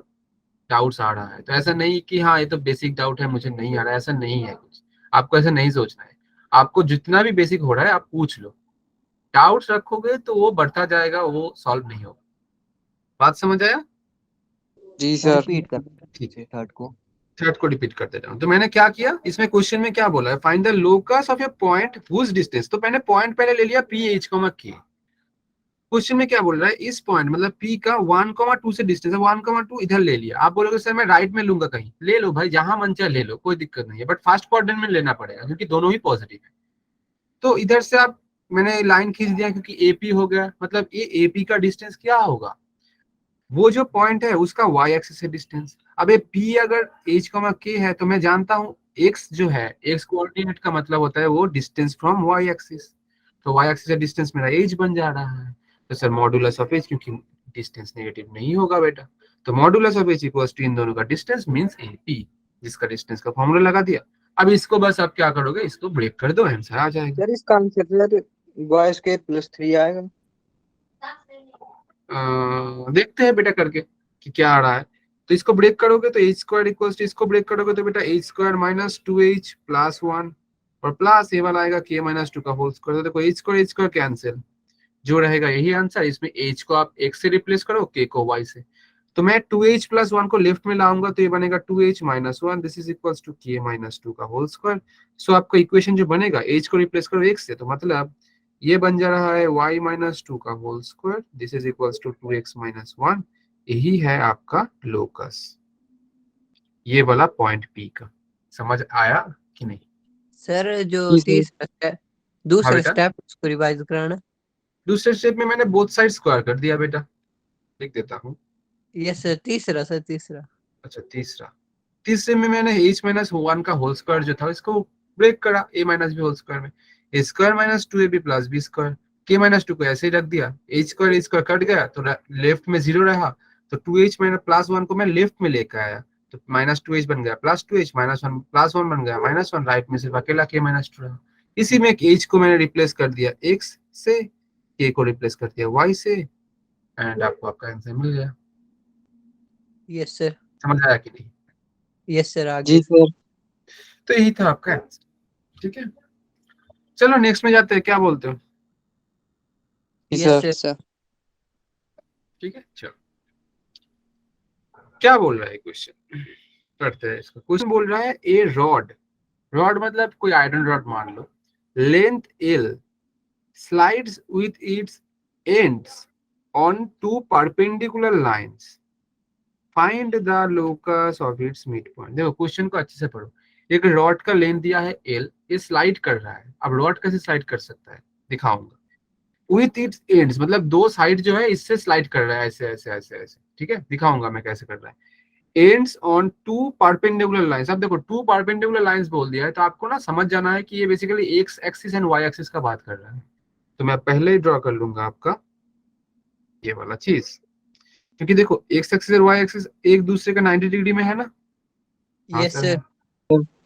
डाउट्स आ रहा है तो ऐसा नहीं कि हाँ ये तो बेसिक डाउट है मुझे नहीं आ रहा है, ऐसा नहीं है कुछ, आपको ऐसा नहीं सोचना है। आपको जितना भी बेसिक हो रहा है आप पूछ लो, डाउट्स रखोगे तो वो बढ़ता जाएगा, वो सॉल्व नहीं होगा। बात समझ आया? जी सर। रिपीट कर ठीक है, थर्ड को। थर्ड को रिपीट कर देता हूँ। तो मैंने क्या किया, इसमें क्वेश्चन में क्या बोला है, find the locus of a point whose distance. तो मैंने पॉइंट पहले ले लिया p h comma k. Question में क्या बोल रहा है, इस पॉइंट मतलब पी का 1,2 से डिस्टेंस है, 1,2 इधर ले लिया। आप बोलोगे सर मैं राइट में लूंगा, कहीं ले लो भाई, जहां मन चाहे ले लो, कोई दिक्कत नहीं है, बट फर्स्ट क्वाड्रेंट में लेना पड़ेगा क्योंकि दोनों ही पॉजिटिव है। तो इधर से आप, मैंने लाइन खींच दिया क्योंकि एपी हो गया, मतलब ये एपी का डिस्टेंस क्या होगा, वो जो पॉइंट है उसका वाई एक्सिस से डिस्टेंस। अब ये पी अगर एच कॉमा के है तो मैं जानता हूँ एक्स जो है, एक्स कोऑर्डिनेट का मतलब होता है वो डिस्टेंस फ्रॉम वाई एक्सिस। तो वाई एक्सिस से डिस्टेंस मेरा एच बन जा रहा है। तो सर मॉडुलस ऑफ एच, क्योंकि डिस्टेंस नेगेटिव नहीं होगा बेटा, तो modulus of H equals to इन दोनों का डिस्टेंस मींस एपी, जिसका डिस्टेंस का फॉर्मूला लगा दिया। अब इसको बस आप क्या करोगे, इसको ब्रेक कर दो, आंसर आ जाएगा। यार इसका आंसर यार y स्क्वायर प्लस 3 आएगा। देखते हैं बेटा करके कि क्या आ रहा है। तो इसको ब्रेक करोगे तो एच स्क्वायर इक्वल्स टू, इसको ब्रेक करोगे तो बेटा H square minus 2h plus 1 और प्लस ये वाला आएगा के माइनस 2 का होल स्क्वायर। तो देखो एच स्क्वायर कैंसिल, जो रहेगा यही आंसर। इसमें h को आप x से रिप्लेस करो, k को y से। तो मैं 2h प्लस 1 को लेफ्ट में लाऊंगा तो ये बनेगा 2h minus 1, this is equals to k minus 2 का होल स्क्वायर। सो आपका इक्वेशन जो बनेगा, h को रिप्लेस करो x से, तो मतलब ये बन जा रहा है y माइनस 2 का whole square, this is equals to 2x minus 1। यही है आपका लोकस, ये वाला पॉइंट P का। समझ आया कि नहीं? सर जो जी सर। तीसरा स्टेप, हाँ दूसरा बेटा, स्टेप उसको रिवाइज कराना। दूसरे स्टेप में मैंने बोथ साइड स्क्वायर कर दिया बेटा, लिख देता हूँ। यस सर, तीसरा सर, तीसरा। अच्छा तीसरा, तीसरे में मैंने h माइनस 1 का होल स्क्वायर जो था इसको ब्रेक करा a minus b whole square में, a square minus 2ab plus B square, k minus 2 को ऐसे ही रख दिया, h स्क्वायर कट गया तो लेफ्ट में 0 रहा, तो 2h माइनस प्लस 1 को मैं लेफ्ट में लेकर आया, तो माइनस 2h बन गया प्लस 2h, माइनस 1 प्लस 1 बन गया माइनस 1, राइट में सिर्फ अकेला k माइनस 2 रहा। इसी में h को मैंने रिप्लेस कर दिया x से, k को रिप्लेस कर दिया y से, एंड आपको आपका आंसर मिल गया। यस सर, समझ आया कि नहीं? यस सर, आगे। जी सर। तो यही था आपका आंसर, ठीक है। चलो नेक्स्ट में जाते हैं, क्या बोलते हो? जी यस सर। सर। ठीक है चलो, क्या बोल रहा है क्वेश्चन, पढ़ते हैं इसको। क्वेश्चन बोल रहा है ए रॉड, रॉड मतलब कोई आयरन रॉड मान लो, length L slides with its ends on two perpendicular lines, find the locus of its mid point. देखो क्वेश्चन को अच्छे से पढ़ो। एक रॉड का लेंथ दिया है एल, ये स्लाइड कर रहा है। अब रॉड कैसे स्लाइड कर सकता है दिखाऊंगा। विथ इट्स एंड्स मतलब दो साइड जो है इससे स्लाइड कर रहा है, ऐसे ऐसे ऐसे ऐसे, ठीक है, दिखाऊंगा मैं कैसे कर रहा है। Ends on two perpendicular lines, अब देखो टू परपेंडिकुलर लाइंस बोल दिया है तो आपको ना समझ जाना है कि ये basically x axis and y axis का बात कर रहा है। तो मैं पहले ही ड्रॉ कर लूंगा आपका ये वाला चीज, क्योंकि देखो एक्स एक्सिस और वाई एक्सिस एक दूसरे का 90 डिग्री में है ना। हाँ यस सर, सर।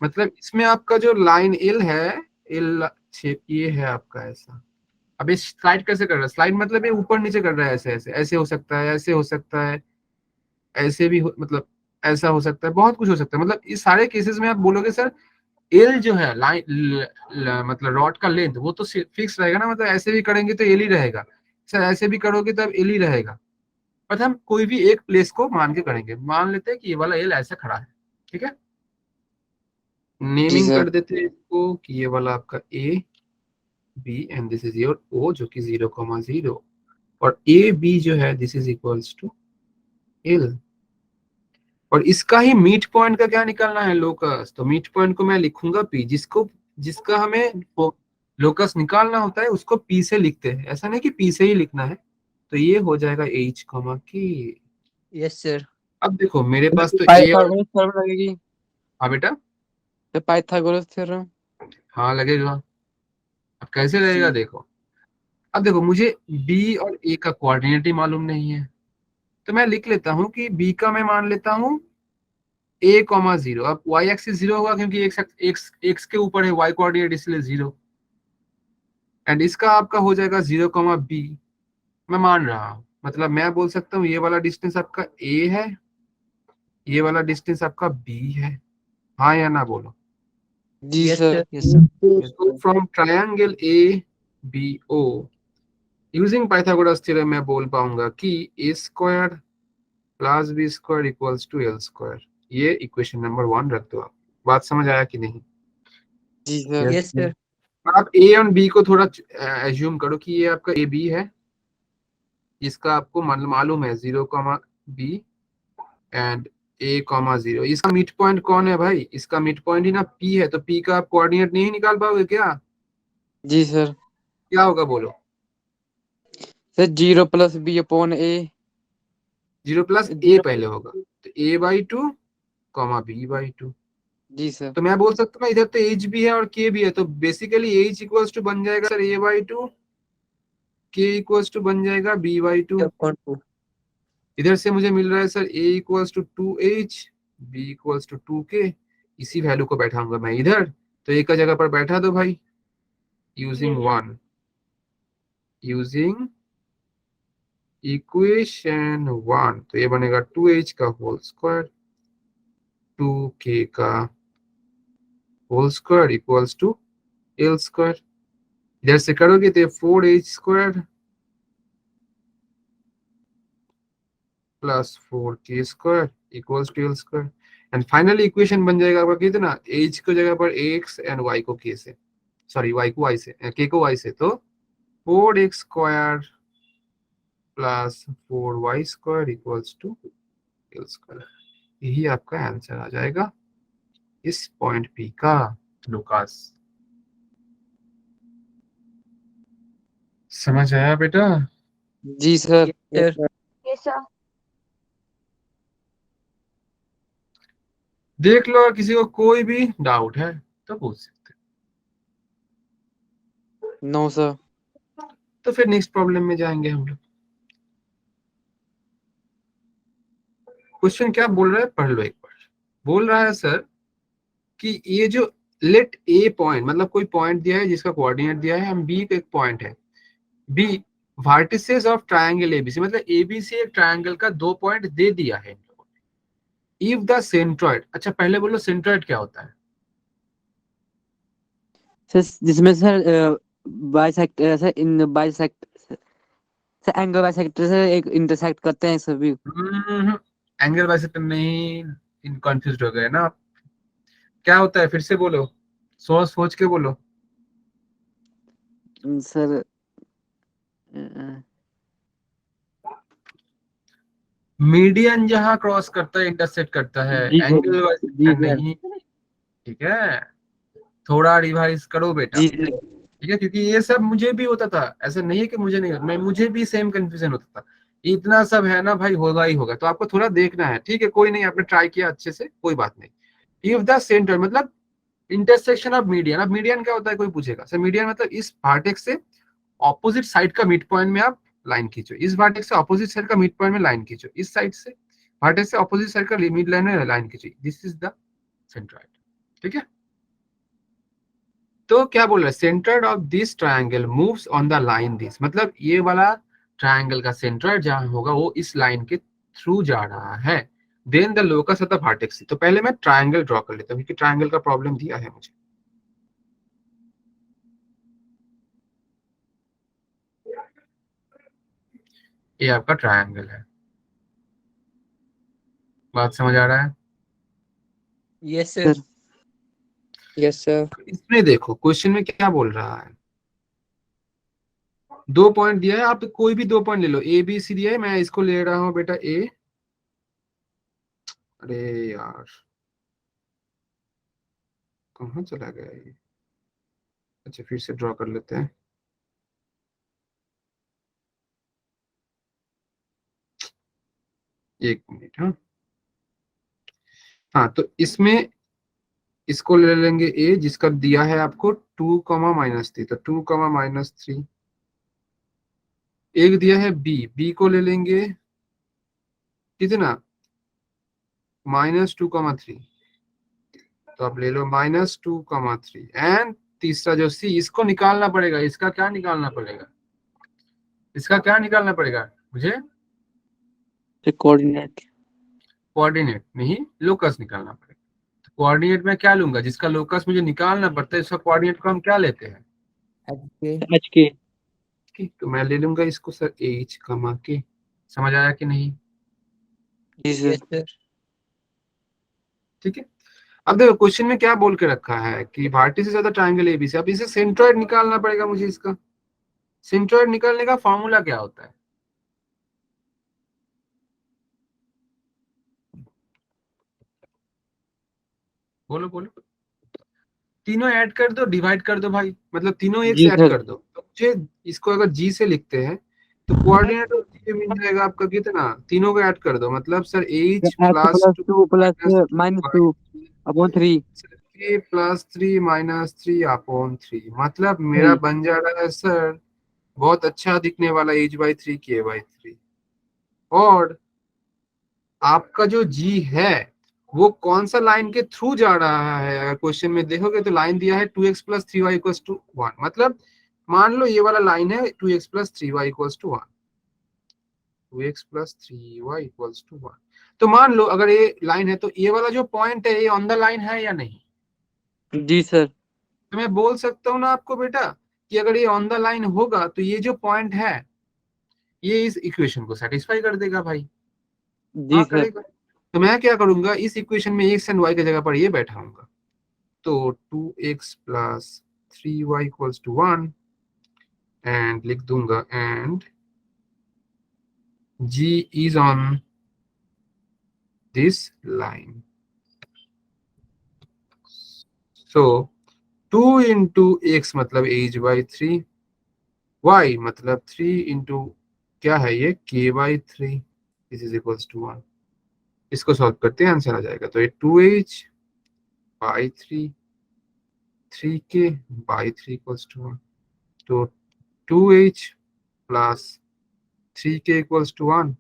मतलब इसमें आपका जो लाइन एल है, एल शेप ये है आपका ऐसा। अब ये स्लाइड कैसे कर रहा है, स्लाइड मतलब ये ऊपर नीचे कर रहा है, ऐसे ऐसे ऐसे हो सकता है, ऐसे हो सकता है, ऐसे भी मतलब ऐसा हो सकता है, बहुत कुछ हो सकता है। मतलब इस सारे केसेस में आप बोलोगे सर एल जो है लाइन मतलब रॉड का लेंथ वो तो फिक्स रहेगा ना, मतलब ऐसे भी करेंगे तो एल ही रहेगा सर, ऐसे भी करोगे तो अब एल ही रहेगा। बट हम कोई भी एक प्लेस को मान के करेंगे, मान लेते हैं कि ये वाला एल ऐसे खड़ा है, ठीक है, नेमिंग सर। कर देते हैं इसको कि ये वाला आपका a b and this is your O जो कि 0,0 और ए बी जो है this is equals to l, और इसका ही मीट पॉइंट का क्या निकालना है, लोकस। तो मीट पॉइंट को मैं लिखूंगा पी, जिसका हमें लोकस निकालना होता है उसको पी से लिखते हैं, ऐसा नहीं कि पी से ही लिखना है। तो ये हो जाएगा एच कॉमा के। Yes sir. अब देखो मेरे पास तो ए और पाइथागोरस थ्योरम लगेगी। हाँ बेटा, तो पाइथागोरस थ्योरम। हाँ लगेगा। अब कैसे लगेगा देखो, अब देखो मुझे बी और ए का कोऑर्डिनेट ही मालूम नहीं है, तो मैं लिख लेता हूँ कि बी का मैं मान लेता हूँ a कॉमा 0। अब y एक्सिस 0 होगा क्योंकि x के ऊपर है y कोऑर्डिनेट, इसलिए 0, एंड इसका आपका हो जाएगा 0 कॉमा b। मैं मान रहा हूँ, मतलब मैं बोल सकता हूँ ये वाला डिस्टेंस आपका a है, ये वाला डिस्टेंस आपका b है। हाँ या ना बोलो। जी yes sir. Sir. Yes sir. So from triangle ABO using Pythagoras theorem मैं बोल पाऊंगा कि a square plus B square equals to L square. ये इक्वेशन नंबर 1 रख दो आप। बात समझ आया कि नहीं? जी सर। Yes, sir. आप ए और बी को थोड़ा एज्यूम करो कि ये आपका ए बी है, इसका आपको मालूम है 0,b एंड a,0। इसका मिड पॉइंट कौन है भाई? इसका मिड पॉइंट ही ना p है, तो p का आप कोऑर्डिनेट नहीं निकाल पाओगे क्या? जी सर। क्या होगा बोलो? Sir 0+b/a। 0 प्लस ए पहले होगा, तो a/2 b/2। जी सर। तो मैं बोल सकता हूँ इधर तो h भी है और k भी है, तो बेसिकली h इक्वल्स टू बन जाएगा sir a/2, k equals to बन जाएगा b/2। Upon 2. इधर से मुझे मिल रहा है sir a equals to 2h, b equals to 2k। इसी वैल्यू को बैठाऊंगा मैं इधर, तो एक का जगह पर बैठा दो भाई, यूजिंग इक्वेशन 1। तो ये बनेगा 2h का होल स्क्वायर 2k का whole square equals to l square. इधर से करोगे तो 4h² plus 4k² equals to l square. And finally equation बन जाएगा आपका कितना? h को जगह पर ax एंड y को k से, सॉरी y को y से, k को y से, तो 4x² plus 4y² equals to l square. यही आपका आंसर आ जाएगा इस पॉइंट P का, लुकास। समझ आया बेटा? जी sir. Yes, sir. Yes, sir. देख लो, अगर किसी को कोई भी डाउट है तो पूछ सकते नो सर। हैं। तो फिर नेक्स्ट प्रॉब्लम में जाएंगे हम लोग। क्वेश्चन क्या बोल रहा है पढ़ लो एक बार। बोल रहा है सर कि ये जो लेट ए पॉइंट, मतलब कोई पॉइंट दिया है जिसका कोऑर्डिनेट दिया है, हम बी का एक पॉइंट है, be vertices of triangle ABC, मतलब एबीसी एक ट्रायंगल का 2 पॉइंट दे दिया है इन लोगों ने। इफ द सेंट्रॉइड, अच्छा पहले बोलो सेंट्रॉइड क्या होता है? सर जिसमें सर बाइसेक्टर सर इन बाइसेक्टर सर एंगल बाइसेक्टर से एक इंटरसेक्ट करते हैं सभी। एंगल बाइसेक्टर नहीं, इन कंफ्यूज हो गए ना आप। क्या होता है फिर से बोलो, सोच सोच के बोलो। सर मीडियन जहां क्रॉस करता है, इंटरसेक्ट करता है, जी सर। एंगल जी बाइसेक्टर सर। नहीं। ठीक है, थोड़ा रिवाइज करो बेटा। जी सर। ठीक है, क्योंकि ये सब मुझे भी होता था, ऐसा नहीं है कि मुझे नहीं, मैं मुझे भी सेम कंफ्यूजन होता था। इतना सब है ना भाई, होगा ही होगा, तो आपको थोड़ा देखना है। ठीक है, कोई नहीं, आपने ट्राई किया अच्छे से, कोई बात नहीं। इफ द सेंटर मतलब इंटरसेक्शन ऑफ मीडियन। अब मीडियन क्या होता है कोई पूछेगा, सर मीडियन मतलब इस वर्टेक्स से ऑपोजिट साइड का मिड पॉइंट में आप लाइन खींचो, इस वर्टेक्स से ऑपोजिट साइड का मिड पॉइंट में लाइन खींचो, इस साइड से वर्टेक्स से ऑपोजिट साइड का मिड लाइन में लाइन खींचो, दिस इज द सेंट्रॉइड। ठीक है, तो क्या बोल रहा है, centre of this triangle moves on the line this, मतलब ये वाला ट्रायंगल का सेंट्रॉइड जहां होगा वो इस लाइन के थ्रू जा रहा है। Then the locus of the vertex. तो पहले मैं ट्रायंगल ड्रॉ कर लेता हूँ क्योंकि ट्रायंगल का प्रॉब्लम दिया है मुझे। ये आपका ट्रायंगल है, बात समझ आ रहा है? Yes, sir. Yes sir. इसमें देखो क्वेश्चन में क्या बोल रहा है, 2 पॉइंट दिया है, आप कोई भी 2 पॉइंट ले लो, ए बी सी दिया है, मैं इसको ले रहा हूं बेटा ए। अरे यार कहाँ चला गया ये? अच्छा फिर से ड्रॉ कर लेते हैं। एक मिनट। हाँ हाँ, तो इसमें इसको ले लेंगे ए, जिसका दिया है आपको 2,-3, तो 2,-3। एक दिया है बी, बी को ले लेंगे कितना, -2,3, तो आप ले लो -2,3। एंड तीसरा जो सी, इसको निकालना पड़ेगा, इसका क्या निकालना पड़ेगा, इसका क्या निकालना पड़ेगा मुझे? कोऑर्डिनेट। कोऑर्डिनेट नहीं, लोकस निकालना पड़ेगा। तो कोऑर्डिनेट में क्या लूंगा, जिसका लोकस मुझे निकालना पड़ता है, इसका कोऑर्डिनेट को हम क्या लेते हैं? HK एच के। ठीक, तो मैं ले लूंगा इसको सर H, K। समझ आया कि नहीं? जी सर। Yes, sir. ठीक है। अब देखो क्वेश्चन में क्या बोल के रखा है कि भारतीय से ज्यादा ट्रायंगल एबीसी, अब इसे सेंट्रॉइड निकालना पड़ेगा मुझे। इसका सेंट्रॉइड निकालने का फॉर्मूला क्या होता है? बोलो बोलो। तीनों ऐड कर दो, डिवाइड कर दो भाई, मतलब तीनों एक जी से ऐड सर। कर दो। तो मुझे इसको अगर जी से लिखते हैं तो कोऑर्डिनेट और जी मिल जाएगा आपका कितना, तीनों को ऐड कर दो, मतलब sir H x plus plus 2 two plus minus minus 2 upon 3। के प्लस 3 माइनस 3 अपॉन 3, मतलब मेरा 3। बन जा रहा है सर बहुत अच्छा दिखने वाला एच बाई 3 के बाई 3। और आपका जो जी है वो कौन सा लाइन के थ्रू जा रहा है, अगर क्वेश्चन में देखोगे तो लाइन दिया है 2x plus 3y equals to 1, मतलब मान लो ये वाला लाइन है 2x plus 3y equals to 1, 2x plus 3y equals to 1। तो मान लो अगर ये लाइन है तो ये वाला जो पॉइंट है ये ऑन द लाइन है या नहीं? जी सर। तो मैं बोल सकता हूँ ना आपको बेटा कि अगर ये ऑन द लाइन होगा तो ये जो पॉइंट है ये इस इक्वेशन को सेटिस्फाई कर देगा भाई। जी हाँ सर। करेगा। तो मैं क्या करूंगा, इस इक्वेशन में एक्स एंड वाई की जगह पर ये बैठाऊंगा, तो 2x plus 3y equals to 1 and लिख दूंगा and g is on this line. So 2 into x मतलब एज बाई 3, y मतलब 3 इंटू क्या है ये k by 3, this is equals to 1। इसको सॉल्व करते हैं आंसर आ जाएगा, तो ये 2h by 3, 3k by 3 equals to 1। तो 2h plus 3k equals to 1,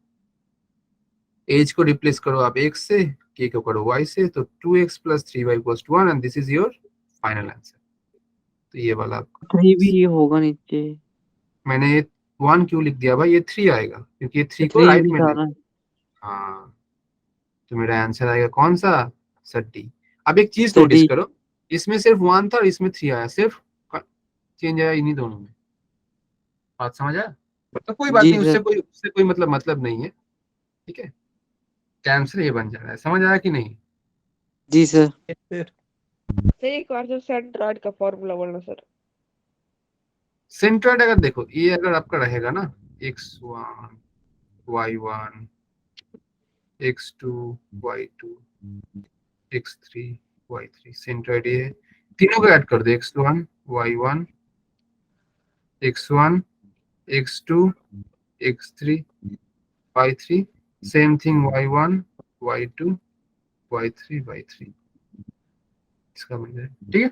h को रिप्लेस करो आप x से, k को करो y से, तो 2x plus 3y equals to 1 and this is your final answer. तो ये वाला आपका 3 भी होगा नीचे। मैंने 1 क्यों लिख दिया भाई, ये 3 आएगा क्योंकि ये 3 को 3 राइट भी में था ले। ना। हाँ, तो मेरा आंसर आएगा कौन सा, सर डी। अब एक चीज सर नोटिस डी। करो, इसमें सिर्फ 1 था और इसमें 3 आया, सिर्फ चेंज आया इन्हीं दोनों में। बात समझ आया? तो कोई बात जी नहीं, सर। उससे कोई मतलब नहीं है। ठीक है, आंसर ये बन जा रहा है, समझ आया कि नहीं? जी सर। Yes, sir. सर एक बार सर सेंट्रॉइड का फॉर्मूला बोलना सर। सेंट्रोइड अगर देखो ये अगर आपका रहेगा ना x1 y1 x2 y2 x3 y3, centroid ये है। तीनों को ऐड कर दो, x1 y1 x1 x2 x3 y3, same thing y1 y2 y3 y3, इसका बन जाए। ठीक है,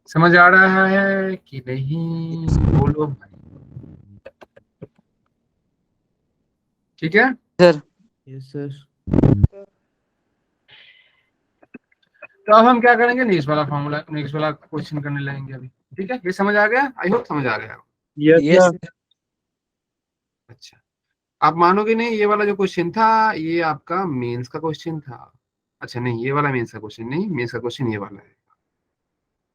समझ आ रहा है कि नहीं, बोलो भाई। ठीक है, सर। Yes, sir. तो अब हम क्या करेंगे, नेक्स्ट वाला फॉर्मूला, नेक्स्ट वाला क्वेश्चन करने लगेंगे अभी। ठीक है, ये समझ आ गया, आई होप समझ आ गया। Yes, Yes, sir. sir. अच्छा, आप मानोगे नहीं, ये वाला जो क्वेश्चन था ये आपका मेंस का क्वेश्चन था। अच्छा नहीं, ये वाला मेंस का क्वेश्चन नहीं, मेंस का क्वेश्चन ये वाला है,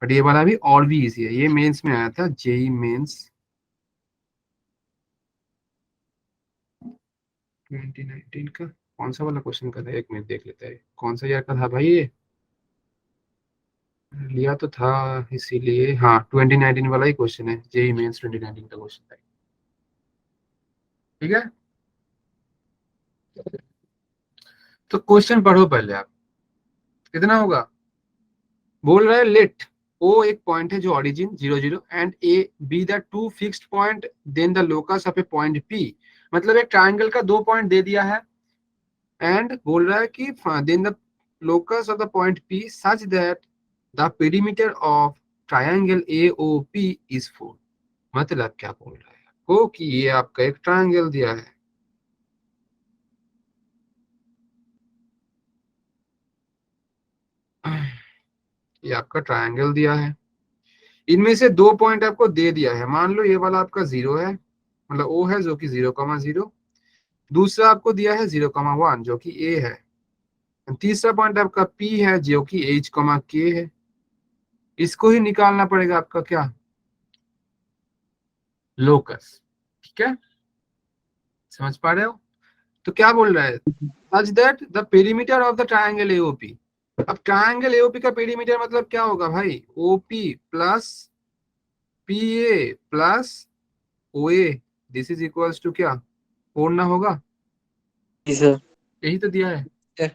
बट ये वाला भी और भी इजी है। ये मेंस में आया था, जेई मेंस 2019 का। कौन सा वाला क्वेश्चन का था, एक मिनट देख लेते हैं कौन सा ईयर का था भाई ये, लिया तो था इसीलिए। हाँ 2019 वाला ही क्वेश्चन है, जेई मेंस 2019 का क्वेश्चन था। ठीक है, तो क्वेश्चन पढ़ो पहले आप, कितना होगा। बोल रहा है लेट ओ एक पॉइंट है जो origin 0 0 and A B the two fixed point then the locus of a point P, मतलब एक ट्रायंगल का दो पॉइंट दे दिया है एंड बोल रहा है कि then the locus of the point P such that the perimeter of triangle A O P is 4। मतलब क्या बोल रहा है आपको कि ये आपका एक ट्रायंगल दिया है, ये आपका ट्रायंगल दिया है, इनमें से दो पॉइंट आपको दे दिया है। मान लो ये वाला आपका 0 है, मतलब ओ है जो कि 0,0, दूसरा आपको दिया है 0,1 जो कि ए है, तीसरा पॉइंट आपका पी है जो कि h, k है। इसको ही निकालना पड़ेगा आपका क्या, लोकस। ठीक है, समझ पा रहे हो? तो क्या बोल रहा है, सच that the perimeter of the triangle AOP. अब ट्रायंगल एओपी का पेरीमीटर मतलब क्या होगा भाई, ओपी प्लस पीए प्लस ओए, दिस इज इक्वल्स टू क्या, 4 ना होगा, जी सर। यही तो दिया है। Sir.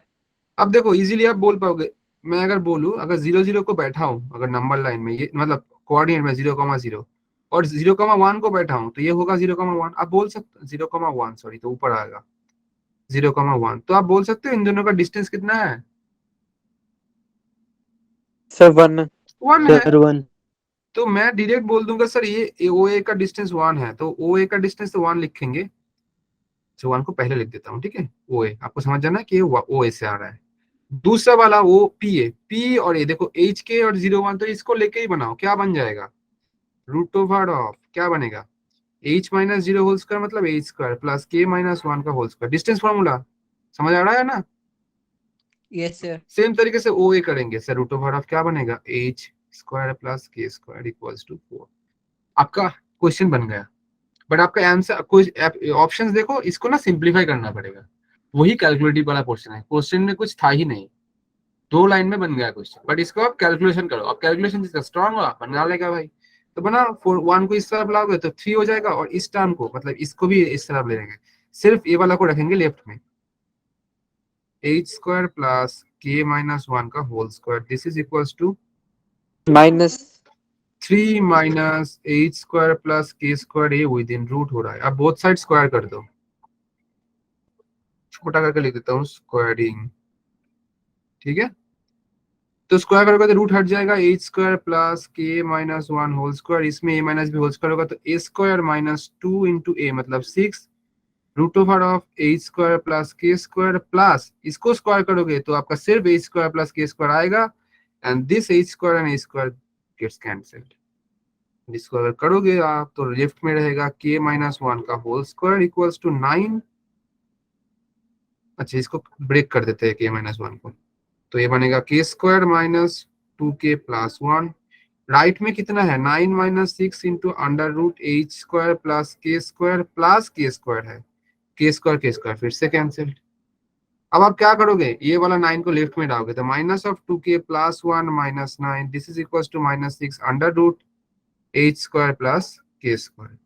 अब देखो इजीली आप बोल पाओगे, मैं अगर बोलूं, अगर 0 0 को बैठा हूं, अगर नंबर लाइन में, ये मतलब कोऑर्डिनेट में 0,0 और 0,1 को बैठा हूं, तो ये होगा 0,1, आप बोल सकते 0,1, सॉरी, तो ऊपर आएगा 0,1, तो आप बोल सकते हो इन दोनों का डिस्टेंस कितना है, सर 1। 1 है। सर 1। तो मैं डायरेक्ट बोल दूंगा सर ये ओ ए का डिस्टेंस 1 है, तो ओ ए का डिस्टेंस तो 1 लिखेंगे, तो 1 को पहले लिख देता हूँ, ठीक है, ओ ए आपको समझ जाना है कि ओ ए से आ रहा है। दूसरा वाला वो पी ए, पी और ए, देखो एच के और 0,1, तो इसको लेके ही बनाओ, क्या बन जाएगा, रूट ओवर ऑफ क्या बनेगा, h माइनस 0 होल स्क्वायर मतलब h square plus k minus 1 का होल स्क्वायर, डिस्टेंस फॉर्मूला समझ आ रहा है ना। Yes, sir. सेम तरीके से ओ ए करेंगे सर, रूट ओवर ऑफ क्या बनेगा, h square plus k square equals to 4, आपका क्वेश्चन बन गया। बट आपका आंसर कुछ ऑप्शंस देखो, इसको ना सिंप्लीफाई करना पड़ेगा, वही कैलकुलेटिव वाला क्वेश्चन है, क्वेश्चन में कुछ था ही नहीं, 2 लाइन में बन गया क्वेश्चन, बट इसको आप कैलकुलेशन करो, आप कैलकुलेशन जिसका स्ट्रांग होगा बना लेगा भाई। तो बना 1 को इस तरफ लाओगे तो 3 हो जाएगा, और इस टर्म को मतलब इसको भी इस तरफ ले लेंगे, सिर्फ ये वाला को रखेंगे लेफ्ट में, h square plus k minus 1 का whole square, this is equals to minus 3 minus h square plus k square, ये विद इन रूट हो रहा है, अब बोथ साइड स्क्वायर कर दो, छोटा करके लिख देता हूँ स्क्वायरिंग, ठीक है। तो स्क्वायर करोगे तो रूट हट जाएगा, h square plus k minus 1 whole square, इसमें a minus b whole square होगा, तो a square minus 2 into a मतलब 6, root over of h square plus k square, plus इसको स्क्वायर करोगे तो आपका सिर्फ h square plus k square आएगा, and this h square and a square gets cancelled. इसको अगर करोगे आप तो लेफ्ट में रहेगा के माइनस 1 का होल स्क्वायर इक्वल्स टू 9, अच्छा इसको ब्रेक कर देते हैं के माइनस 1 को, तो ये बनेगा के square minus 2k plus 1, right में कितना है 9 minus 6 into under root h square plus k square है, के स्क्वायर फिर से कैंसिल। अब आप क्या करोगे, ये वाला 9 को लेफ्ट में डालोगे, तो minus of 2k plus 1 minus 9, this is equal to minus 6 under root h square plus k square.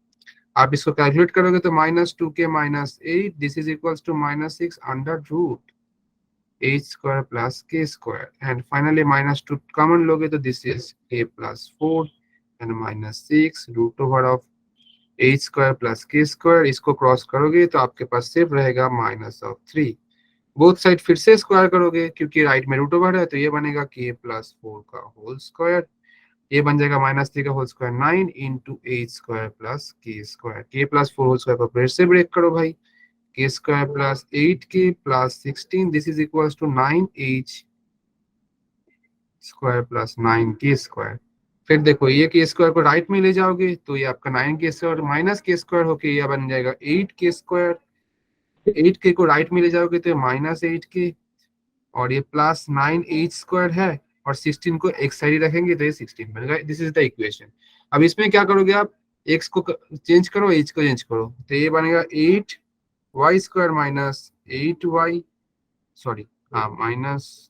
आप इसको कैलकुलेट करोगे तो minus 2k minus 8, this is equal to minus 6 under root h square plus k square, and finally minus 2 common लोगे तो this is a plus 4 and minus 6 root over of h square plus k square, इसको cross करोगे तो आपके पास सिर्फ रहेगा minus of 3, both side फिर से स्क्वायर करोगे क्योंकि राइट में रूट ओवर है, तो ये बनेगा k प्लस 4 का होल स्क्वायर, ये बन जाएगा माइनस 3 का whole square 9 into h square plus k square, k plus 4 whole square को फिर से ब्रेक करो भाई, k square plus 8k plus 16, this is equals to 9h square plus 9k square। फिर देखो ये k स्क्वायर को राइट में ले जाओगे तो ये आपका 9k square minus k square होके ये बन जाएगा 8k स्क्वायर, 8k को राइट में ले जाओगे तो माइनस 8k, और ये प्लस 9h स्क्वायर है, और 16 को एक साइड रखेंगे तो ये 16 बनेगा, दिस इज द इक्वेशन। अब इसमें क्या करोगे आप, x को चेंज करो, h को चेंज करो, तो ये बनेगा 8y square minus 8y, sorry हाँ माइनस,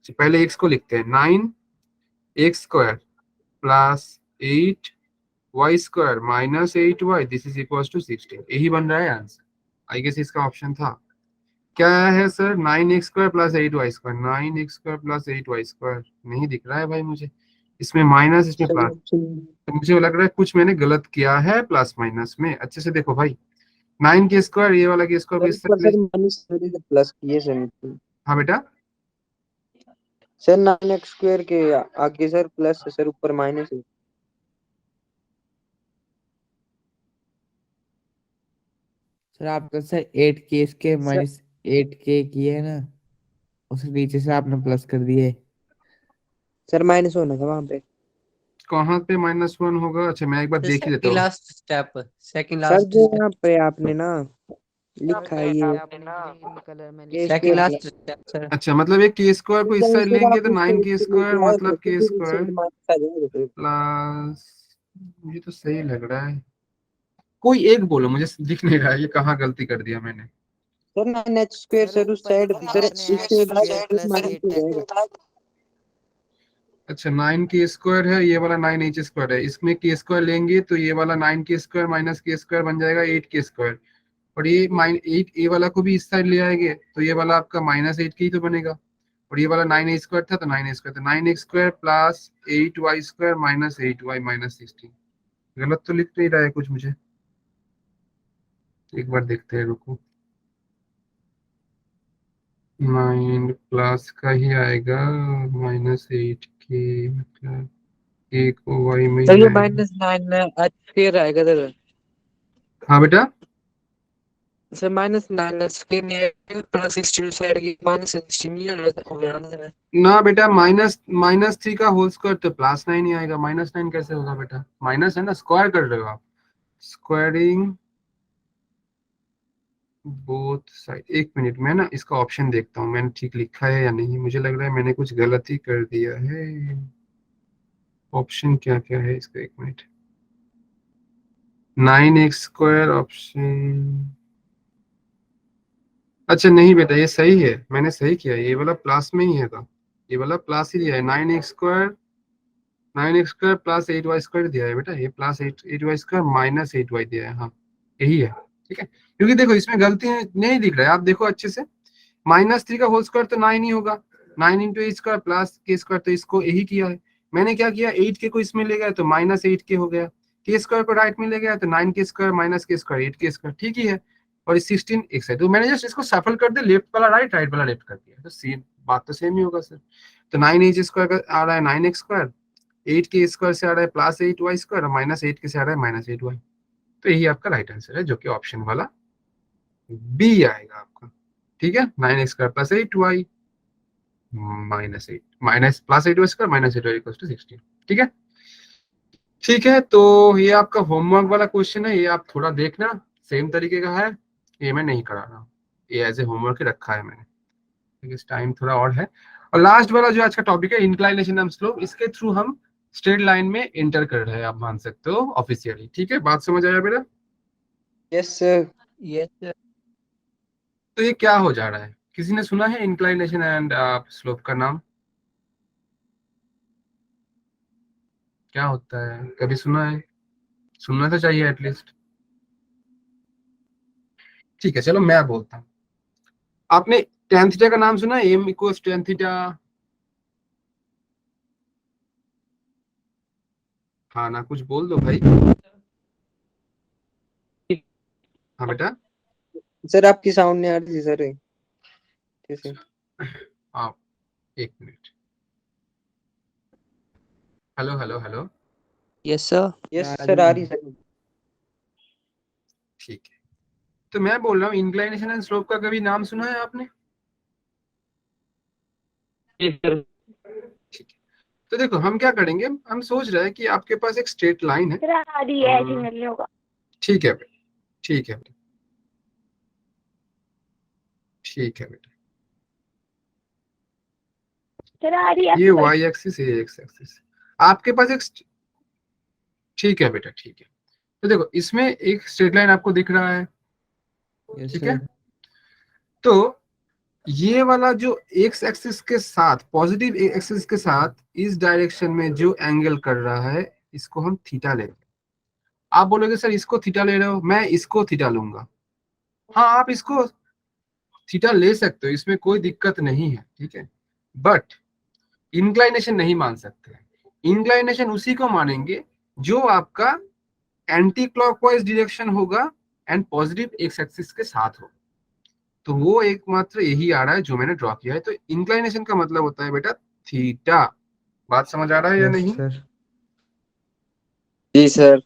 पहले x को लिखते हैं 9x square plus 8y square minus 8y, this is equal to 16, यही बन रहा है आंसर, आई गेस इसका ऑप्शन था, क्या है sir 9x square plus 8y square, 9x square plus 8y square नहीं दिख रहा है भाई मुझे, इसमें माइनस इसमें प्लस, तो मुझे लग रहा है कुछ मैंने गलत किया है प्लस माइनस में, अच्छे से देखो भाई 9 के स्क्वायर, ये वाला के स्क्वायर इस तरह से, प्लस किए सर। हाँ बेटा सर 9x स्क्वायर के आगे सर प्लस है सर, ऊपर माइनस है। सर आपका सर 8k इसके माइनस 8k किए है ना, उसके नीचे से आपने प्लस कर दिए। सर माइनस होना था वहां पे। कहाँ पे -1 होगा, अच्छा मैं एक बार The देख ही लेता second हूँ, last step. Second sir last जो step. यहाँ पे आपने ना लिखा है ये Second last step, sir. अच्छा मतलब एक के स्क्वायर को इस साइड लेंगे तो 9k स्क्वायर मतलब के स्क्वायर प्लस, मुझे तो सही लग रहा है, कोई एक बोलो, मुझे दिख नहीं रहा है ये कहाँ गलती कर दिया मैंने, सर 9h स्क्वायर सर उस साइड सर इसके अच्छा 9k² है, ये वाला 9h² है, इसमें k² लेंगे तो ये वाला 9k² माइनस k² बन जाएगा 8k², और ये -8 ये वाला को भी इस साइड ले आएंगे तो ये वाला आपका -8 की तो बनेगा, और ये वाला 9a² था तो 9a² तो 9x² plus 8y² minus 8y minus 16। गलत तो लिख नहीं रहा है कुछ मुझे, एक बार देखते हैं, रुको। 9 प्लस का ही आएगा -8 के, मतलब a को y में सर ही ये आएगा। -9 स्क्वायर आएगा सर। हाँ बेटा, सर -9 स्क्वायर नहीं आएगा, +16 साइड की -16 नहीं होगा सर। ना बेटा, -3 का होल स्क्वायर तो +9 ही आएगा, -9 कैसे होगा बेटा, माइनस है ना, स्क्वायर कर रहे हो आप, स्क्वायरिंग बोथ साइड। एक मिनट में ना इसका ऑप्शन देखता हूँ मैंने ठीक लिखा है या नहीं, मुझे लग रहा है मैंने कुछ गलती कर दिया है। ऑप्शन क्या क्या है इसका, एक मिनट। 9x² ऑप्शन, अच्छा नहीं बेटा ये सही है, मैंने सही किया, ये वाला प्लस में ही है था, ये वाला प्लस ही दिया है, 9x² प्लस 8y² दिया है बेटा, ये प्लस 8y² माइनस 8y दिया है, हाँ यही है, ठीक है। क्योंकि देखो इसमें गलती नहीं दिख रहा है, आप देखो अच्छे से, -3 का होल स्क्वायर तो 9 ही होगा, 9 इंटू a² प्लस k² तो इसको यही किया है। मैंने क्या किया, 8k को इसमें ले गया तो -8k हो गया, k² को राइट में ले गया तो 9k² माइनस k², 8k², ठीक ही है, और 16 एक साइड, तो मैंने जस्ट इसको सफल कर दिया, लेफ्ट वाला राइट, राइट वाला लेफ्ट कर दिया, तो सेम बात तो सेम ही होगा सर। तो 9h² आ रहा है 9x², 8k² से आ रहा है +8y² और -8k से आ रहा है -8y, तो यही आपका राइट आंसर है, जो कि ऑप्शन वाला बी आएगा आपका, ठीक है। 9x² plus 8y -8 minus +8y² -8y = 16, ठीक है। ठीक है, तो ये आपका होमवर्क वाला क्वेश्चन है, ये आप थोड़ा देखना, सेम तरीके का है, ये मैं नहीं करा रहा हूँ, ये एज ए होमवर्क रखा है मैंने, क्योंकि टाइम थोड़ा और है। और लास्ट वाला जो आज का टॉपिक है इंक्लाइनेशन एंड स्लोप, इसके थ्रू हम स्ट्रेट लाइन में एंटर कर रहे हैं, आप मान सकते हो ऑफिशियली, ठीक है। बात समझ आया मेरा? Yes sir. Yes, sir. तो ये क्या हो जा रहा है, किसी ने सुना है इंक्लाइनेशन एंड स्लोप का नाम, क्या होता है, कभी सुना है? सुनना तो चाहिए एटलीस्ट। ठीक है, चलो मैं बोलता हूँ। आपने tan थीटा का नाम सुना है, m = tan थीटा? हाँ ना, कुछ बोल दो भाई। हाँ बेटा, सर आपकी साउंड नहीं आ रही थी सर, कैसे? आप एक मिनट, hello hello hello, Yes, sir. Yes sir आ रही सर। ठीक है। तो मैं बोल रहा हूँ इंक्लाइनेशन एंड स्लोप का कभी नाम सुना है आपने? Yes, sir. ठीक है, तो देखो हम क्या करेंगे, हम सोच रहे हैं कि आपके पास एक स्ट्रेट लाइन है, ठीक है बेटा, ठीक है बेटा, ठीक है बेटा, ये y एक्सिस, ये x एक्सिस, आपके पास एक ठीक है बेटा, ठीक है। तो देखो इसमें एक स्ट्रेट लाइन आपको दिख रहा है, ठीक है। तो ये वाला जो x एक्सिस के साथ, पॉजिटिव एक्सिस के साथ इस डायरेक्शन में जो एंगल कर रहा है, इसको हम थीटा ले रहे हैं। आप बोलोगे सर इसको थीटा ले रहे हो, मैं इसको थीटा लूंगा, हाँ आप इसको थीटा ले सकते हो, इसमें कोई दिक्कत नहीं है, ठीक है। बट इंक्लाइनेशन नहीं मान सकते, इंक्लाइनेशन उसी को मानेंगे जो आपका एंटी क्लॉकवाइज डायरेक्शन होगा एंड पॉजिटिव एक्स एक्सिस के साथ हो, तो वो एकमात्र यही आ रहा है जो मैंने ड्रॉ किया है। तो इंक्लाइनेशन का मतलब होता है बेटा थीटा, बात समझ आ रहा है या नहीं? जी सर।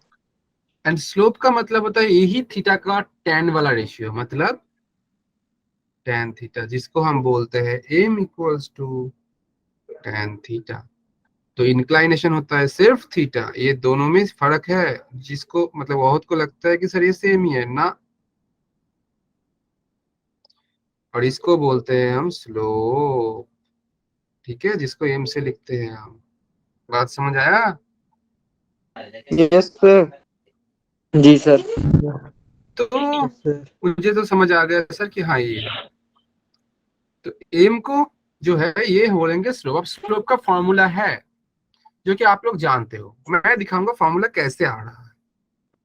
एंड स्लोप का मतलब होता है यही थीटा का tan वाला रेशियो, मतलब tan थीटा, जिसको हम बोलते हैं m = tan थीटा। तो इंक्लाइनेशन होता है सिर्फ थीटा, ये दोनों में फर्क है, जिसको मतलब बहुत को लगता है कि सर ये सेम ही है ना, और इसको बोलते हैं हम स्लोप, ठीक है, जिसको m से लिखते हैं हम। बात समझ आया? Yes sir. जी सर। तो Yes, sir. मुझे तो समझ आ गया सर कि हाँ ये है। तो एम को जो है ये बोलेंगे स्लोप। अब स्लोप का फॉर्मूला है जो कि आप लोग जानते हो, मैं दिखाऊंगा फॉर्मूला कैसे आ रहा है।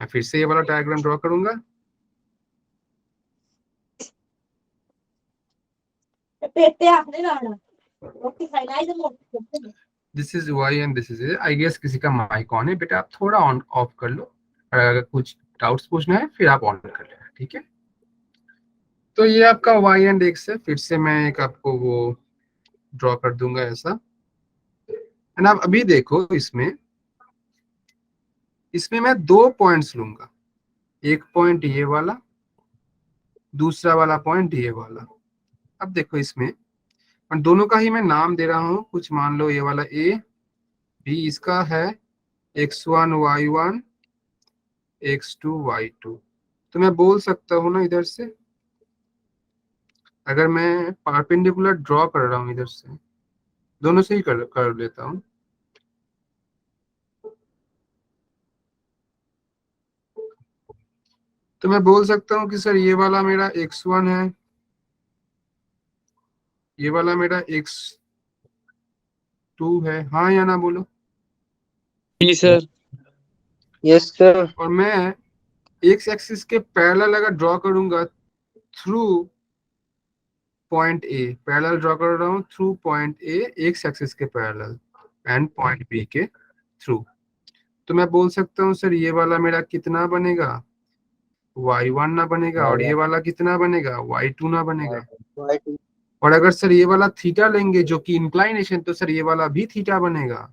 मैं फिर से ये वाला डायग्राम ड्रॉ करूंगा। This is y and this is I guess किसी का माइक ऑन है, बेटा आप थोड़ा ऑन ऑफ कर लो, और अगर कुछ डाउट्स पूछना है फिर आप ऑन कर लेना, ठीक है। तो ये आपका वाई एंड एक्स है, फिर से मैं एक आपको वो ड्रॉ कर दूंगा ऐसा। एंड आप अभी देखो इसमें मैं 2 पॉइंट्स लूंगा, एक पॉइंट ये वाला, दूसरा वाला पॉइंट ये वाला। अब देखो इसमें और दोनों का ही मैं नाम दे रहा हूँ, कुछ मान लो ये वाला ए बी, इसका है x1 y1 x2 y2। तो मैं बोल सकता हूँ ना इधर से, अगर मैं परपेंडिकुलर ड्रॉ कर रहा हूँ इधर से, दोनों से ही कर लेता हूँ। तो मैं बोल सकता हूँ कि सर ये वाला मेरा x1 है, ये वाला मेरा x2 है, हाँ या ना बोलो। जी सर। Yes, sir. और मैं एक्स एक्सिस के पैरेलल अगर ड्रॉ करूंगा through point A, parallel draw कर रहा हूँ through point A x axis के पैरेलल एंड पॉइंट बी के थ्रू, तो मैं बोल सकता हूँ सर ये वाला मेरा कितना बनेगा, y1 ना बनेगा, और ये वाला कितना बनेगा, y2 ना बनेगा। Y2. और अगर सर ये वाला थीटा लेंगे जो कि इंक्लाइनेशन, तो सर ये वाला भी थीटा बनेगा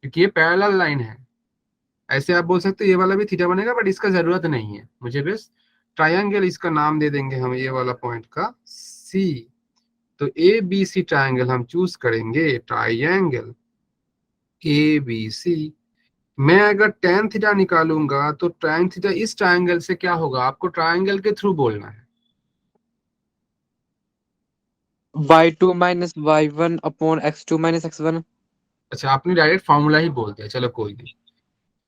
क्योंकि ये पैरेलल लाइन है। ऐसे आप बोल सकते हो ये वाला भी थीटा बनेगा, बट इसका जरूरत नहीं है मुझे, बस ट्रायंगल इसका नाम दे देंगे हम ये वाला पॉइंट का सी। तो ए बी सी ट्रायंगल हम चूज करेंगे, ट्रायंगल ए बी सी। मैं अगर tan थीटा निकालूंगा तो tan थीटा इस ट्रायंगल से क्या होगा, आपको ट्रायंगल के थ्रू बोलना है। y2 minus y1 upon x2 minus x1। अच्छा आपने डायरेक्ट फॉर्मूला ही बोल दिया, चलो कोई नहीं।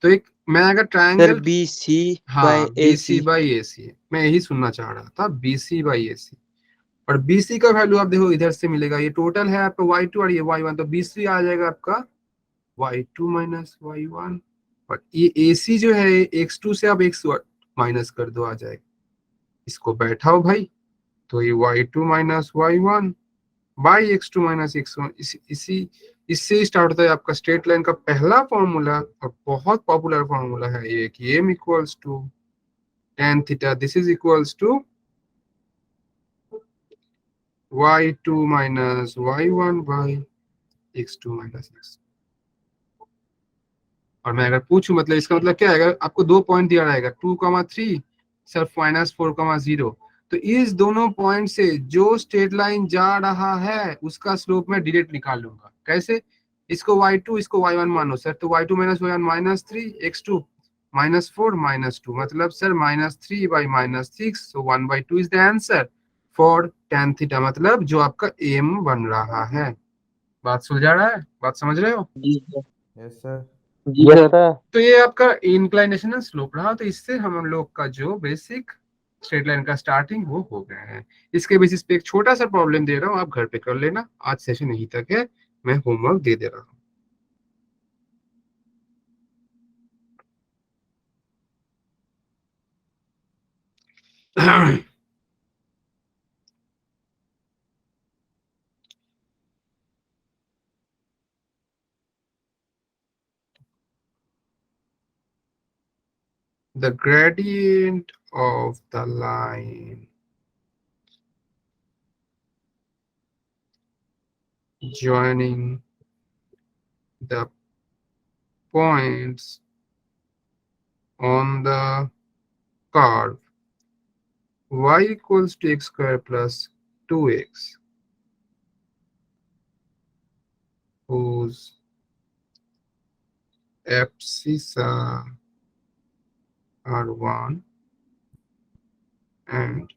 तो एक मैं अगर sir triangle, B C by हाँ A B C C. By ए सी, मैं यही सुनना चाह रहा था, बी सी बाई ए सी। और बी सी का वैल्यू आप देखो इधर से मिलेगा, ये टोटल है आपका y2 और ये y1, तो बी सी आ जाएगा आपका y2 माइनस y1। और ये ए सी जो है x2 से आप x माइनस कर दो, आ जाएगा। इसको बैठाओ भाई, तो ये y2 minus y1 by x2 minus x1। इसी इससे स्टार्ट होता है आपका स्ट्रेट लाइन का पहला फॉर्मूला, और बहुत पॉपुलर फॉर्मूला है ये कि m equals to tan theta, this is equals to y2 minus y1 by x2 minus x। और मैं अगर पूछूं मतलब इसका मतलब क्या है, आपको 2 पॉइंट दिया रहेगा 2,3 सिर्फ माइनस 4,0, तो इस दोनों पॉइंट से जो स्ट्रेट लाइन जा रहा है उसका स्लोप मैं डायरेक्ट निकाल लूंगा। कैसे, इसको y2 इसको y1 मानो सर, तो y2 minus y1 minus 3 x2 minus 4 minus 2, मतलब sir minus 3 by minus 6, so 1/2 is the answer for tan theta, मतलब जो आपका m बन रहा है। बात सुलझा रहा है, बात समझ रहे हो। जी सर। Yes sir. जी सर। तो ये आपका इंक्लाइनेशन स्लोप रहा, तो इससे हम लोग का जो बेसिक स्ट्रेट लाइन का स्टार्टिंग वो हो गया है। इसके बेसिस पे एक छोटा सा प्रॉब्लम दे रहा हूँ, आप घर पे कर लेना, आज सेशन यहीं तक है, मैं होमवर्क दे रहा हूँ। The gradient of the line joining the points on the curve y equals to x square plus 2x, whose abscissa are 1 and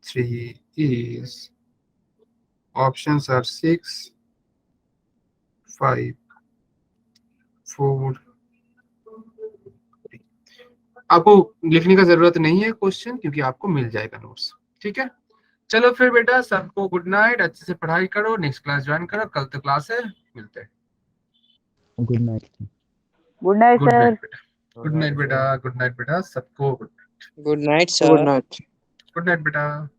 3 is, options are 6, 5, 4, 3. आपको लिखने का जरूरत नहीं है क्वेश्चन, क्योंकि आपको मिल जाएगा नोट्स। ठीक है, चलो फिर बेटा सबको गुड नाइट, अच्छे से पढ़ाई करो, नेक्स्ट क्लास ज्वाइन करो, कल तो क्लास है, मिलते हैं। Good night. Good night good sir. Night बेटा, गुड नाइट बेटा, गुड नाइट बेटा सबको, good night good sir. Night. Good night बेटा।